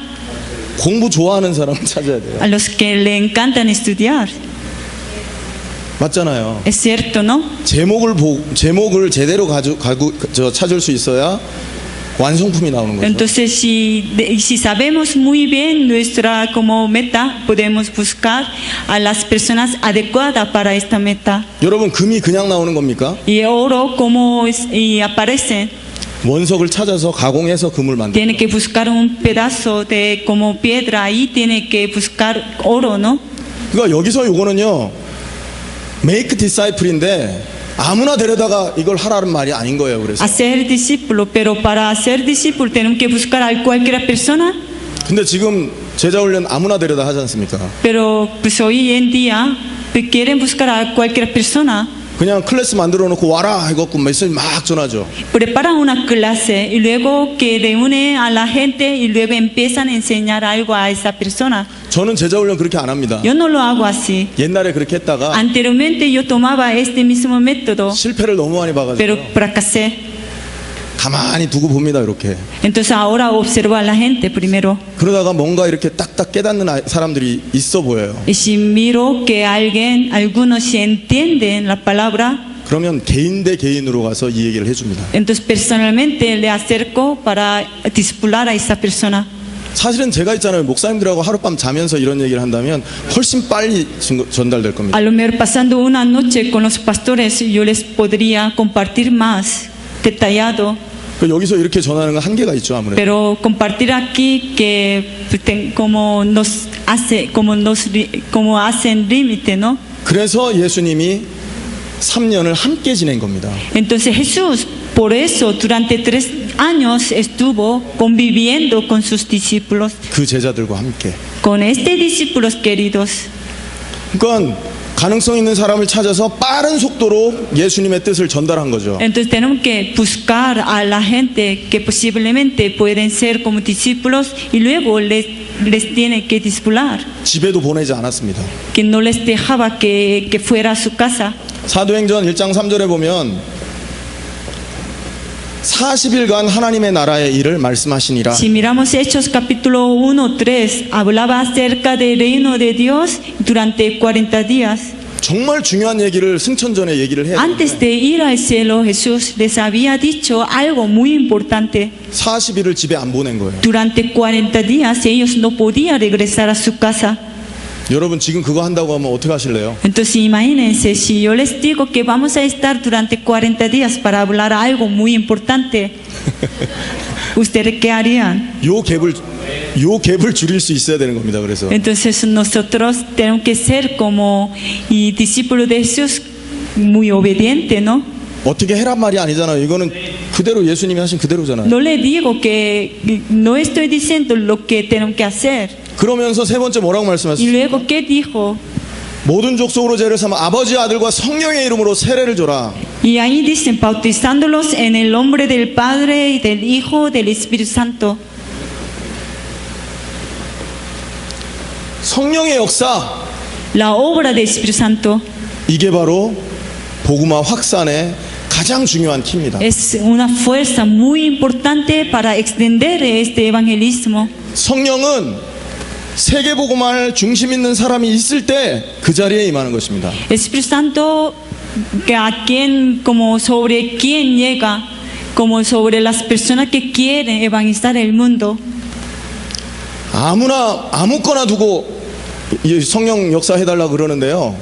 공부 좋아하는 사람을 찾아야 돼요. A los que le encantan estudiar. 맞잖아요. Es cierto, ¿no? 제목을 제대로 찾을 수 있어야 완성품이 나오는 거죠. Entonces, si sabemos muy bien nuestra como meta, podemos buscar a las personas adecuadas para esta meta. 여러분 금이 그냥 나오는 겁니까? Y oro como y aparece. 원석을 찾아서 가공해서 금을 만든다. Tiene que buscar un pedazo de como piedra y tiene que buscar oro, ¿no? 그러니까 여기서 요거는요. make disciple인데 아무나 데려다가 이걸 하라는 말이 아닌 거예요. 그래서. Hacer discípulo, pero para hacer discípulo tenemos que buscar a cualquier persona. 근데 지금 제자 훈련 아무나 데려다 하지 않습니까? Pero pues hoy en día quieren buscar a cualquier persona. 그냥 클래스 만들어 놓고 와라 해갖고 메시지 막 전하죠. Preparan una clase y luego que reúne a la gente y luego empiezan a enseñar algo a esa persona. 저는 제자 훈련 그렇게 안 합니다. Yo no lo hago así. 옛날에 그렇게 했다가 Anteriormente yo tomaba este mismo método, 실패를 너무 많이 pero 봐가지고 fracasé. 가만히 두고 봅니다 이렇게. Entonces ahora observo a la gente primero. 그러다가 뭔가 이렇게 딱딱 깨닫는 사람들이 있어 보여요. Y si miro que algunos si entienden la palabra, 그러면 개인 대 개인으로 가서 이 얘기를 해줍니다. entonces personalmente le acerco para discipular a esa persona. 사실은 제가 있잖아요. 목사님들하고 하룻밤 자면서 이런 얘기를 한다면 훨씬 빨리 전달될 겁니다. A lo mejor pasando una noche con los pastores yo les podría compartir más detallado. 여기서 이렇게 전하는 건 한계가 있죠 아무래도. Pero compartir aquí que como hacen límite, ¿no? 그래서 예수님이 3년을 함께 지낸 겁니다. Entonces Jesús por eso durante 3 años estuvo conviviendo con sus discípulos, 그 제자들과 함께. con estos discípulos queridos. 그러니까 가능성 있는 사람을 찾아서 빠른 속도로 예수님의 뜻을 전달한 거죠. Entonces tenemos que buscar a la gente que posiblemente pueden ser como discípulos y luego les tiene que discipular, 집에도 보내지 않았습니다. que no les dejaba que fuera a su casa. 사도행전 1장 3절에 보면 40일간 하나님의 나라의 일을 말씀하시니라. Si miramos Hechos capítulo 1:3, hablaba acerca del reino de Dios durante 40 días. 정말 중요한 얘기를 승천전에 얘기를 해야 Antes de ir al cielo, Jesús les había dicho algo muy importante. 40일을 집에 안 보낸 거예요. Durante 40 días ellos no podían regresar a su casa. 여러분 지금 그거 한다고 하면 어떻게 하실래요? Entonces imagínense, si yo les digo que vamos a estar durante 40 días para hablar algo muy importante, ¿ustedes qué harían? 요 갭을 줄일 수 있어야 되는 겁니다. 그래서 Entonces nosotros tenemos que ser como y discípulos de Jesús muy obediente, ¿no? 어떻게 해란 말이 아니잖아요. 이거는 그대로 예수님이 하신 그대로잖아요. No le digo que no estoy diciendo lo que tenemos que hacer. 그러면서 세 번째 뭐라고 Y 말씀하셨어요? luego, ¿qué dijo? 모든 족속으로 죄를 삼아 아버지 아들과 성령의 이름으로 세례를 줘라. Y ahí dicen, bautizándolos en el nombre del Padre y del Hijo y del Espíritu Santo. 성령의 역사 La obra del Espíritu Santo 이게 바로 복음화 확산의 가장 중요한 키입니다. es una fuerza muy importante para extender este evangelismo. 성령은 세계 복음화를 중심 있는 사람이 있을 때 그 자리에 임하는 것입니다. El Espíritu Santo que a quien como sobre quién llega, como sobre las personas que quieren evangelizar el mundo. 아무거나 두고 이 성령 역사 해달라 그러는데요.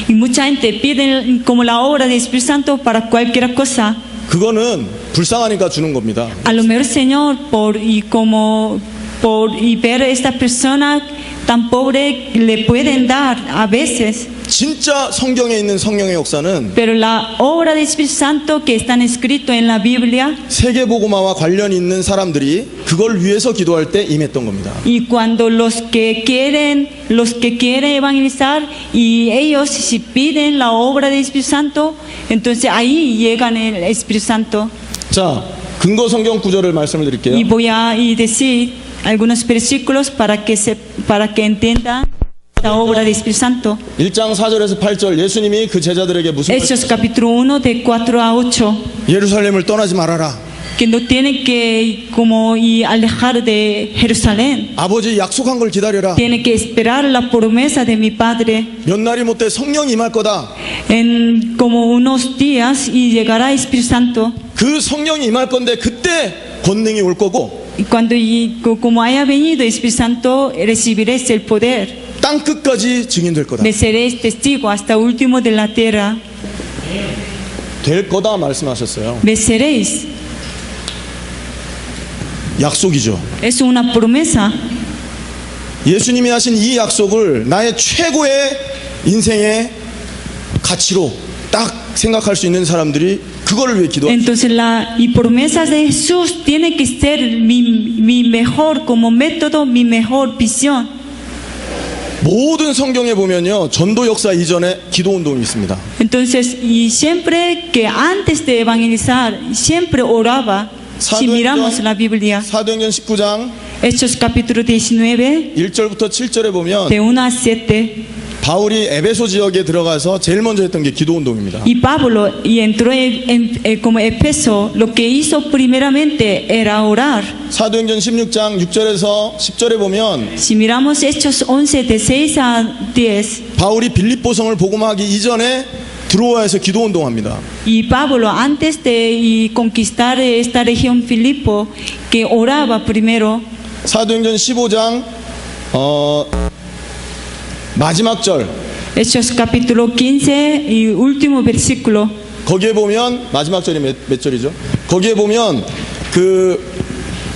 Y mucha gente pide como la obra del Espíritu Santo para cualquier cosa. 그거는 불쌍하니까 주는 겁니다. A lo mejor, Señor, por ver a esta persona tan pobre, le pueden dar a veces. 진짜 성경에 있는 성령의 역사는 Pero la obra del Espíritu Santo que están escrito en la Biblia, 세계복음화와 관련이 있는 사람들이 그걸 위해서 기도할 때 임했던 겁니다. y cuando los que quieren evangelizar y ellos si piden la obra del Espíritu Santo, entonces ahí llegan el Espíritu Santo. 자, 근거 성경 구절을 말씀을 드릴게요. Y voy a decir algunos versículos para que entiendan la obra del Espíritu Santo. 1장 4절에서 8절 예수님이 그 제자들에게 무슨 Hechos capítulo 1 de 4 a 8. 예루살렘을 떠나지 말아라. Que no tiene que como y alejar de Jerusalén. 아버지 약속한 걸 기다려라. Tiene que esperar la promesa de mi Padre. 몇 날이 못돼 성령이 임할 거다. En como unos días y llegará el Espíritu Santo. 그 성령이 임할 건데 그때 권능이 올 거고 Y cuando como haya venido el Espíritu Santo, recibiréis el poder. 땅 끝까지 증인될 거다. Me seréis testigo hasta último de la tierra. 될 거다 말씀하셨어요. Me seréis. 약속이죠. Es una promesa. 예수님이 하신 이 약속을 나의 최고의 인생의 가치로 딱 생각할 수 있는 사람들이 그거를 위해 기도합니다. Entonces la promesa de Jesús tiene que ser mi mejor como método, mi mejor visión. 모든 성경에 보면요 전도 역사 이전에 기도 운동이 있습니다. Entonces, y siempre que antes de evangelizar, siempre oraba. Si miramos la Biblia, 사도행전 19장 Hechos capítulo 19, 1절부터 7절에 보면 de 1 a 7, 바울이 에베소 지역에 들어가서 제일 먼저 했던 게 기도 운동입니다. y Pablo y entró como Efeso, lo que hizo primeramente era orar. 사도행전 16장 6절에서 10절에 보면 Si miramos Hechos 11, de 6 a 10, 바울이 빌립보성을 복음하기 이전에 드로아에서 기도 운동합니다. y Pablo antes de conquistar esta región Filipo, que oraba primero. 사도행전 15장 마지막 절 Hechos capítulo 15 y último versículo. 거기에 보면 마지막 절이 몇 절이죠? 거기에 보면 그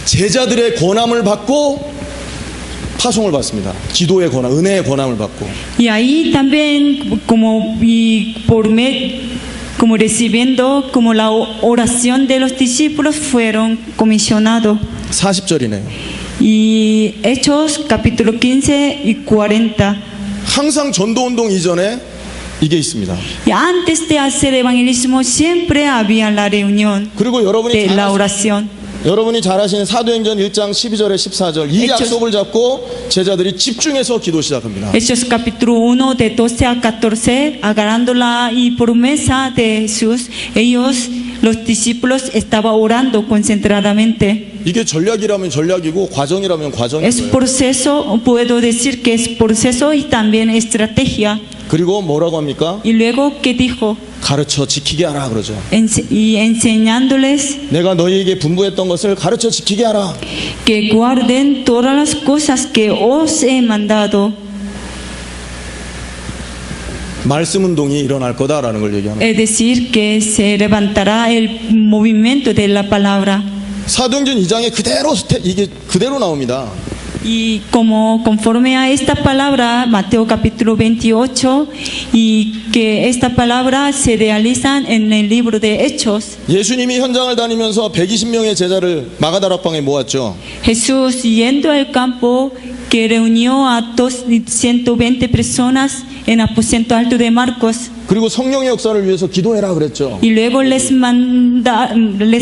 제자들의 권함을 받고 파송을 받습니다. 기도의 권함, 은혜의 권함을 받고. Y ahí también como recibiendo como la oración de los discípulos fueron comisionados. 40절이네요. Y Hechos capítulo 15 y 40. 항상 전도 운동 이전에 이게 있습니다. Y antes de hacer evangelismo siempre había la reunión 그리고 de la oración. 여러분이 잘 아시는 사도행전 1장 12절에 14절 이 약속을 잡고 제자들이 집중해서 기도 시작합니다. Hechos capítulo 1 de 12 a 14, agarrando la promesa de Jesús, ellos, los discípulos, estaban orando concentradamente. 이게 전략이라면 전략이고 과정이라면 과정이고요. Es proceso, puedo decir que es proceso y también estrategia. 그리고 뭐라고 합니까? Y luego, ¿qué dijo? 가르쳐 지키게 하라 그러죠. Y enseñándoles 내가 너희에게 분부했던 것을 가르쳐 지키게 하라. que guarden todas las cosas que os he mandado. 말씀 운동이 일어날 거다라는 걸 얘기합니다. Es decir, que se levantará el movimiento de la palabra. 사도행전 2장에 그대로 이게 그대로 나옵니다. Y como conforme a esta palabra, Mateo capítulo 28, y que esta palabra se realiza en el libro de Hechos. 예수님이 현장을 다니면서 120명의 제자를 마가다락방에 모았죠. Jesús yendo al campo que reunió a 120 personas en aposento alto de Marcos. 그리고 성령의 역사를 위해서 기도해라 그랬죠. Y luego les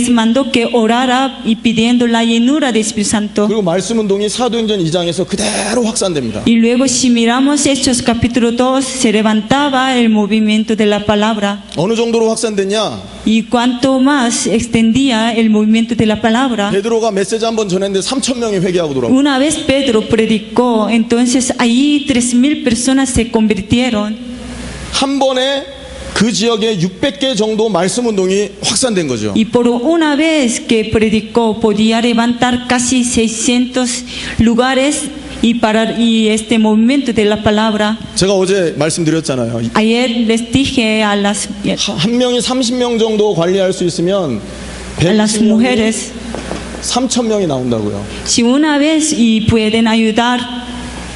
mandó que orara y pidiendo la llenura del Espíritu Santo. 그리고 말씀 운동이 사도행전 2장에서 그대로 확산됩니다. Y luego si miramos Hechos capítulo 2, se levantaba el movimiento de la palabra. 어느 정도로 확산됐냐? Y cuanto más extendía el movimiento de la palabra. 베드로가 메시지 한번 전했는데 3,000명이 회개하고 돌아오고. Una vez Pedro predicó, entonces ahí 3,000 personas se convirtieron. 한 번에 그 지역에 600개 정도 말씀 운동이 확산된 거죠. Y por una vez que predicó podía levantar casi 600 lugares y este movimiento de la palabra. 제가 어제 말씀드렸잖아요. Ayer les dije a las 한 명이 30명 정도 관리할 수 있으면 mujeres, 3,000명이 나온다고요. si una vez y pueden ayudar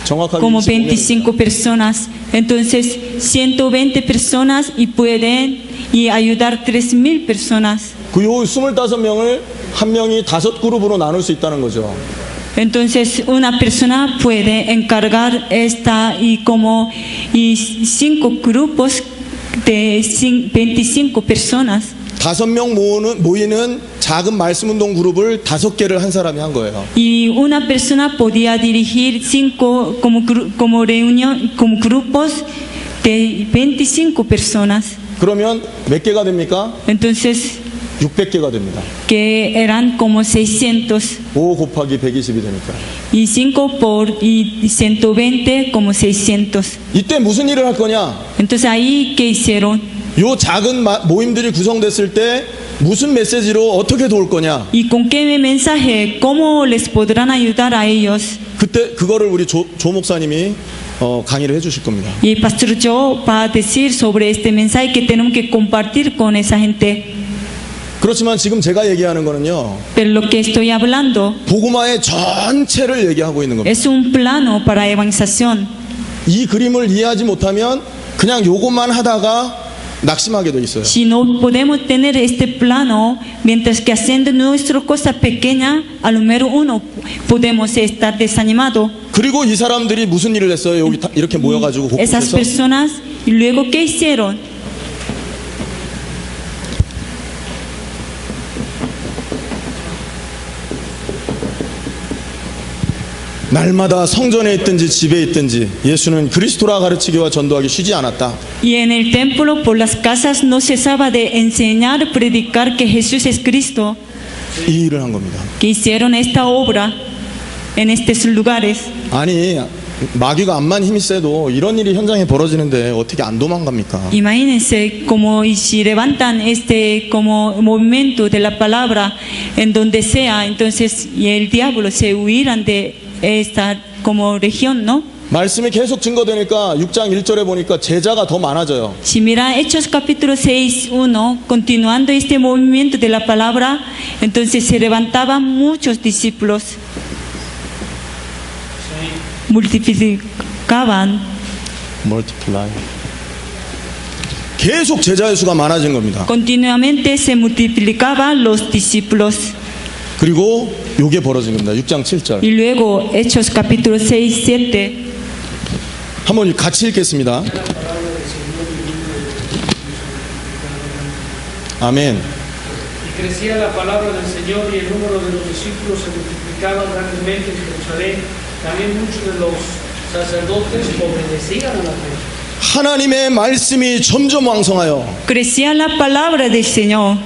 정확하게 como 25 25 personas. Entonces, 120 personas y pueden y ayudar 3,000 personas. 그 요 25명을 한 명이 5그룹으로 나눌 수 있다는 거죠. Entonces, una persona puede encargar esta y como y 5 grupos de 25 personas. 5명 모이는 작은 말씀 운동 그룹을 5개를 한 사람이 한 거예요. Y una persona podía dirigir 5 como reunión, como grupos de 25 personas. 그러면 몇 개가 됩니까? Entonces, 600개가 됩니다. que eran como 600. 5 곱하기 120이 되니까. Y 5 por y 120 como 600. 이때 무슨 일을 할 거냐? Entonces ahí, ¿qué hicieron? 요 작은 모임들이 구성됐을 때 무슨 메시지로 어떻게 도울 거냐? ¿Y con qué mensaje? ¿Cómo les podrán ayudar a ellos? 그때 그거를 우리 조 목사님이 강의를 해주실 겁니다. Y el pastor Joe va a decir sobre este mensaje que tenemos que compartir con esa gente. 그렇지만 지금 제가 얘기하는 거는요, Pero lo que estoy hablando 복음화의 전체를 얘기하고 있는 겁니다. es un plano para evangelización. 이 그림을 이해하지 못하면 그냥 요것만 하다가 낙심하게 돼 있어요. Si no podemos tener este plano, mientras que haciendo nuestra cosa pequeña, a lo mejor uno podemos estar desanimado. 그리고 이 사람들이 무슨 일을 했어요? 여기 이렇게 모여가지고 Esas 곳곳에서 personas, y luego, ¿qué hicieron? 날마다 성전에 있든지 집에 있든지 예수는 그리스도라 가르치기와 전도하기 쉬지 않았다. Y en el templo, por las casas, no cesaba de enseñar, predicar que Jesús es Cristo. 이 일을 한 겁니다. Que hicieron esta obra en estos lugares. 아니 마귀가 암만 힘이 세도 이런 일이 현장에 벌어지는데 어떻게 안 도망갑니까? Imagínense como y si levantan este como movimiento de la palabra en donde sea, entonces y el diablo se huirán de esta como región, ¿no? 말씀이 계속 증거되니까 6장 1절에 보니까 제자가 더 많아져요. Si mira Hechos capítulo 6:1, continuando este movimiento de la palabra, entonces se levantaban muchos discípulos, multiplicaban. Multiply. 계속 제자의 수가 많아진 겁니다. Continuamente se multiplicaban los discípulos. 그리고 요게 벌어진 겁니다. 6장 7절. Y luego Hechos capítulo 6, 7. 한번 같이 읽겠습니다. 아멘. Y crecía la palabra del Señor y el número de los discípulos se multiplicaba grandemente en Jerusalén. También muchos de los sacerdotes obedecían a la fe. 하나님의 말씀이 점점 왕성하여 Crecía la palabra del Señor.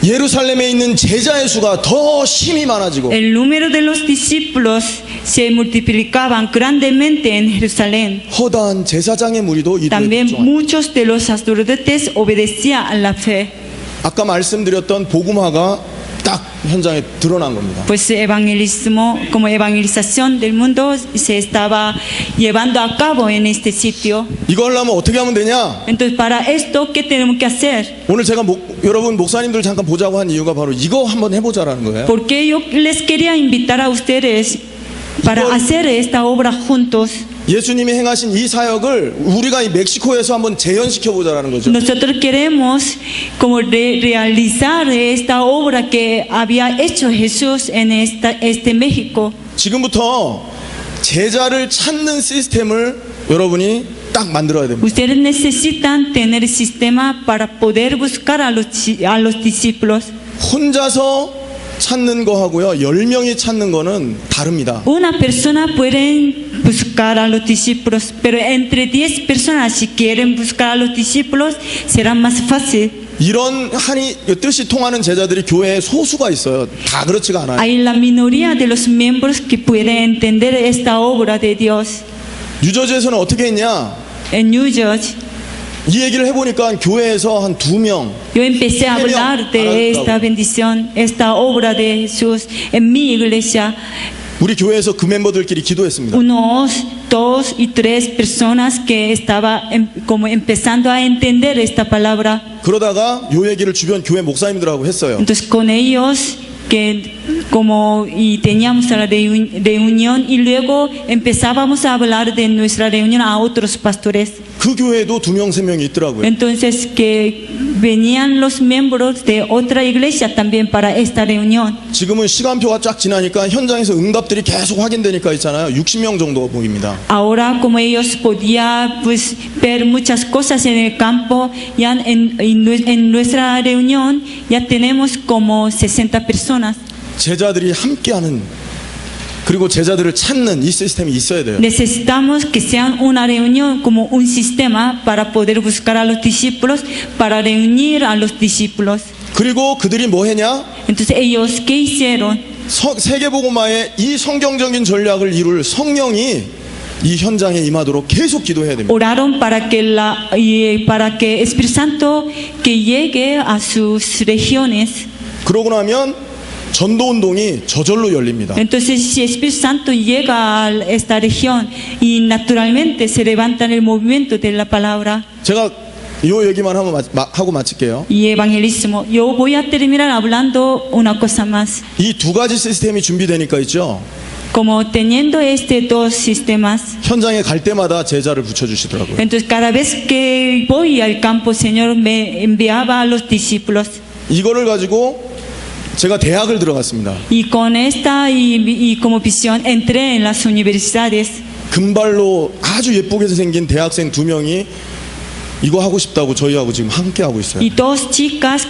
예루살렘에 있는 제자의 수가 더 심히 많아지고 El número de los discípulos se multiplicaban grandemente en Jerusalén. 허다한 제사장의 무리도 이도에 También 복종하여 muchos de los sacerdotes obedecían a la fe. 아까 말씀드렸던 복음화가 딱 현장에 드러난 겁니다. Pues evangelismo, como evangelización del mundo se estaba llevando a cabo en este sitio. 이거 하려면 어떻게 하면 되냐? Entonces, para esto, ¿qué tenemos que hacer? 오늘 제가 여러분 목사님들 잠깐 보자고 한 이유가 바로 이거 한번 해보자라는 거예요. Porque yo les quería invitar a ustedes para hacer esta obra juntos. 예수님이 행하신 이 사역을 우리가 이 멕시코에서 한번 재현시켜 보자라는 거죠. Nosotros queremos como realizar esta obra que había hecho Jesús en este México. 지금부터 제자를 찾는 시스템을 여러분이 딱 만들어야 됩니다. Ustedes necesitan tener sistema para poder buscar a los discípulos. 혼자서 찾는 거하고요, 10명이 찾는 거는 다릅니다. Una persona puede buscar a los discípulos, pero entre 10 personas si quieren buscar a los discípulos será más fácil. 이런 뜻이 통하는 제자들이 교회에 소수가 있어요. 다 그렇지가 않아요. Hay la minoría de los miembros que pueden entender esta obra de Dios. 뉴저지에서는 어떻게 했냐? En New York, 이 얘기를 해보니까 교회에서 한 2명, yo empecé a hablar de esta bendición, esta obra de Jesús en mi iglesia. 우리 교회에서 그 멤버들끼리 기도했습니다. Unos 2 y 3 personas que estaban como empezando a entender esta palabra. 그러다가 요 얘기를 주변 교회 목사님들하고 했어요. Entonces con ellos que y teníamos la reunión y luego empezábamos a hablar de nuestra reunión a otros pastores. 그 교회에도 2명, 3명이 있더라고요. Entonces que venían los miembros de otra iglesia también para esta reunión. 지금은 시간표가 쫙 지나니까 현장에서 응답들이 계속 확인되니까 있잖아요. 60명 정도 보입니다. Ahora como ellos podían pues ver muchas cosas en el campo, ya en nuestra reunión ya tenemos como 60 personas. 제자들이 함께하는 그리고 제자들을 찾는 이 시스템이 있어야 돼요. Necesitamos que sean una reunión como un sistema para poder buscar a los discípulos, para reunir a los discípulos. 그리고 그들이 뭐 했냐? Entonces ellos ¿qué hicieron? 세계복음화의 이 성경적인 전략을 이룰 성령이 이 현장에 임하도록 계속 기도해야 됩니다. Oraron para que Espíritu Santo que llegue a sus regiones. 그러고 나면 전도 운동이 저절로 열립니다. Entonces si Espíritu Santo llega a esta región y naturalmente se levanta el movimiento de la palabra 제가 이 얘기만 하고 마칠게요. y evangelismo. Yo voy a terminar hablando una cosa más. 이 두 가지 시스템이 준비되니까 있죠. Como teniendo dos sistemas, 현장에 갈 때마다 제자를 붙여주시더라고요. entonces cada vez que voy al campo, Señor me enviaba a los discípulos. 이거를 가지고 제가 대학을 들어갔습니다. Y con esta y como visión entré en las universidades. 금발로 아주 예쁘게 생긴 대학생 2명이 이거 하고 싶다고 저희하고 지금 함께 하고 있어요. Y dos chicas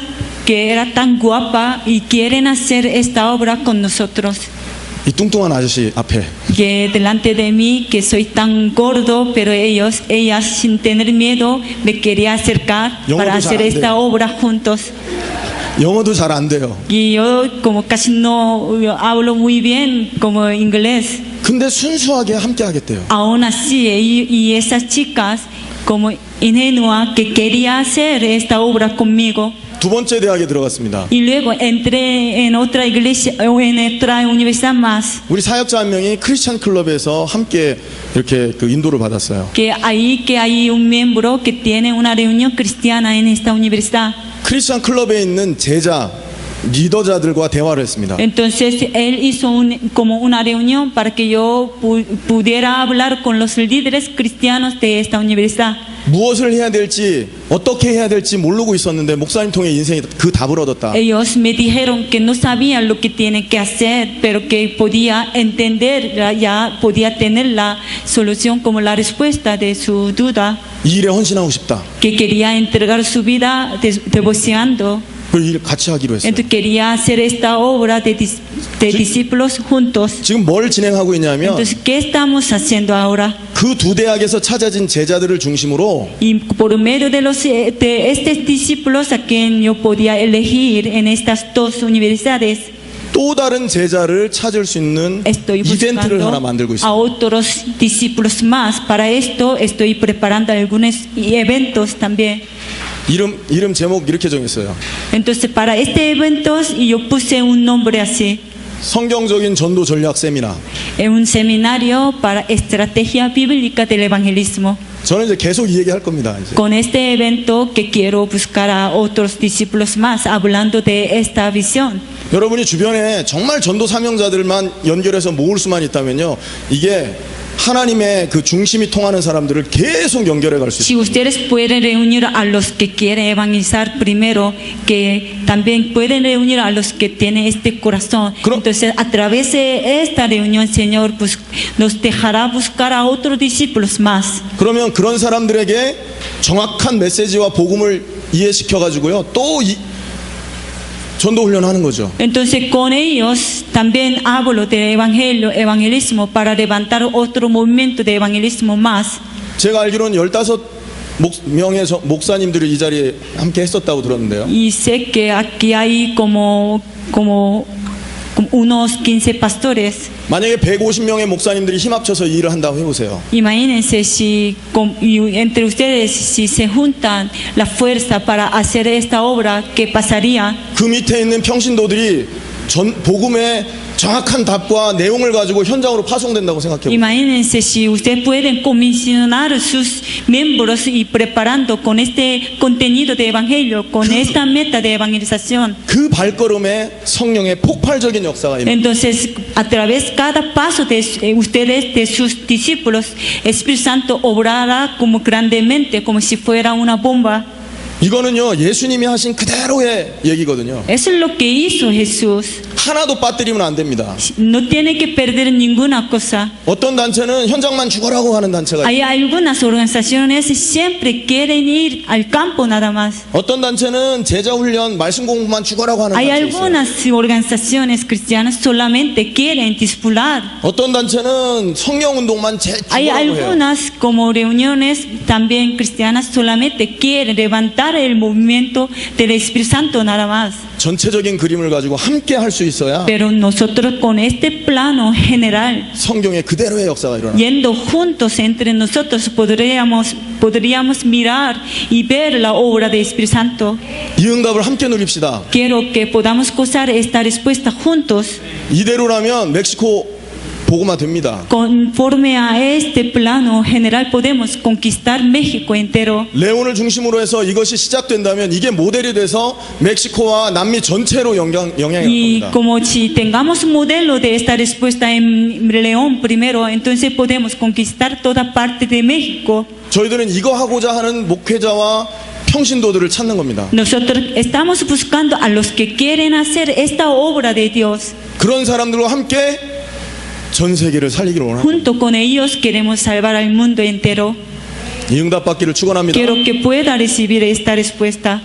que era tan guapa y quieren hacer esta obra con nosotros. 이 뚱뚱한 아저씨 앞에 Que delante de mí, que soy tan gordo, pero ellas sin tener miedo me quería acercar para hacer esta obra juntos. 영어도 잘 안 돼요. Y yo como casi no hablo muy bien como inglés. 근데 순수하게 함께 하겠대요. Aún así, y esas chicas como ingenua que quería hacer esta obra conmigo. 두 번째 대학에 들어갔습니다. Y luego entré en otra iglesia o en otra universidad más. 우리 사역자 한 명이 크리스찬 클럽에서 함께 이렇게 그 인도를 받았어요. Que hay un miembro que tiene una reunión cristiana en esta universidad. 크리스찬 클럽에 있는 제자 리더자들과 대화를 했습니다. Entonces él hizo como una reunión para que yo pudiera hablar con los líderes cristianos de esta universidad. 무엇을 해야 될지 어떻게 해야 될지 모르고 있었는데 목사님 통해 인생이 그 답을 얻었다. Ellos me dijeron que no sabían lo que tienen que hacer, pero que podía entender, ya podía tener la solución como la respuesta de su duda. 이 일에 헌신하고 싶다. Que quería entregar su vida devocionando. 그 일 같이 하기로 했어요. Entonces quería hacer esta obra de discípulos juntos. 지금 뭘 진행하고 있냐면 Entonces, ¿qué estamos haciendo ahora? 그 두 대학에서 찾아진 제자들을 중심으로 Y por medio de estos discípulos a quien yo podía elegir en estas dos universidades, 또 다른 제자를 찾을 수 있는 estoy 이벤트를 하나 buscando 만들고 a 있습니다. otros discípulos más. Para esto estoy preparando algunos eventos también. 이름 제목 이렇게 정했어요. Entonces, para este evento yo puse un nombre así. 성경적인 전도 전략 세미나. Es un seminario para estrategia bíblica del evangelismo. 저는 이제 계속 이 얘기 할 겁니다. 이제. Con este evento que quiero buscar a otros discípulos más, hablando de esta visión. 여러분이 주변에 정말 전도 사명자들만 연결해서 모을 수만 있다면요, 이게 하나님의 그 중심이 통하는 사람들을 계속 연결해 갈 수 Si 있어요. ustedes pueden reunir a los que quieren evangelizar primero, que también pueden reunir a los que tienen este corazón. Entonces, a través de esta reunión, Señor, pues, nos dejará buscar a otros discípulos más. 그러면 그런 사람들에게 정확한 메시지와 복음을 이해시켜 가지고요, 또 전도 훈련하는 거죠. Entonces, con ellos también hablo del evangelismo para levantar otro movimiento de evangelismo más. 제가 알기로는 15명의 목사님들이 이 자리에 함께 했었다고 들었는데요. Y sé que aquí hay como unos 15 pastores. 만약에 150명의 목사님들이 힘 합쳐서 이 일을 한다고 해보세요. Imagínense si entre ustedes si se juntan la fuerza para hacer esta obra, ¿qué pasaría? 그 밑에 있는 평신도들이 복음의 정확한 답과 내용을 가지고 현장으로 파송된다고 생각해요. Imagínense si ustedes pueden comisionar a sus miembros y preparando con este contenido de evangelio, con esta meta de evangelización. 그 발걸음에 성령의 폭발적인 역사가 임합니다. Entonces, a través de cada paso de ustedes, de sus discípulos, Espíritu Santo obrará como grandemente, como si fuera una bomba. 이거는요, 예수님이 하신 그대로의 얘기거든요. Eso es lo que hizo Jesús. 하나도 빠뜨리면 안 됩니다. No tiene que perder ninguna cosa. 어떤 단체는 현장만 죽어라고 하는 단체가 Hay 있고, algunas organizaciones que siempre quieren ir al campo nada más. 어떤 단체는 제자 훈련, 말씀 공부만 죽어라고 하는 Hay 단체 있어요. algunas organizaciones cristianas solamente quieren discipular. 어떤 단체는 성령 운동만 Hay 죽어라고 해요. algunas como reuniones también cristianas solamente quieren levantar el movimiento del Espíritu Santo nada más. 전체적인 그림을 가지고 함께 할 수 있어야 Pero nosotros con este plano general, 성경의 그대로의 역사가 일어나. yendo juntos entre nosotros, podríamos mirar y ver la obra del Espíritu Santo. 이 응답을 함께 누립시다. Quiero que podamos gozar esta respuesta juntos. 이대로라면 멕시코 복음화 됩니다. Conforme a este plano general podemos conquistar México entero. 레온을 중심으로 해서 이것이 시작된다면 이게 모델이 돼서 멕시코와 남미 전체로 영향이 갈 Y 겁니다. como si tengamos un modelo de esta respuesta en León primero, entonces podemos conquistar toda parte de México. 저희들은 이거 하고자 하는 목회자와 평신도들을 찾는 겁니다. Nosotros estamos buscando a los que quieren hacer esta obra de Dios. 그런 사람들과 함께 전 세계를 살리기를 원합니다. Junto con ellos queremos salvar al mundo entero. 이 응답 받기를 축원합니다. Quiero que pueda recibir esta respuesta.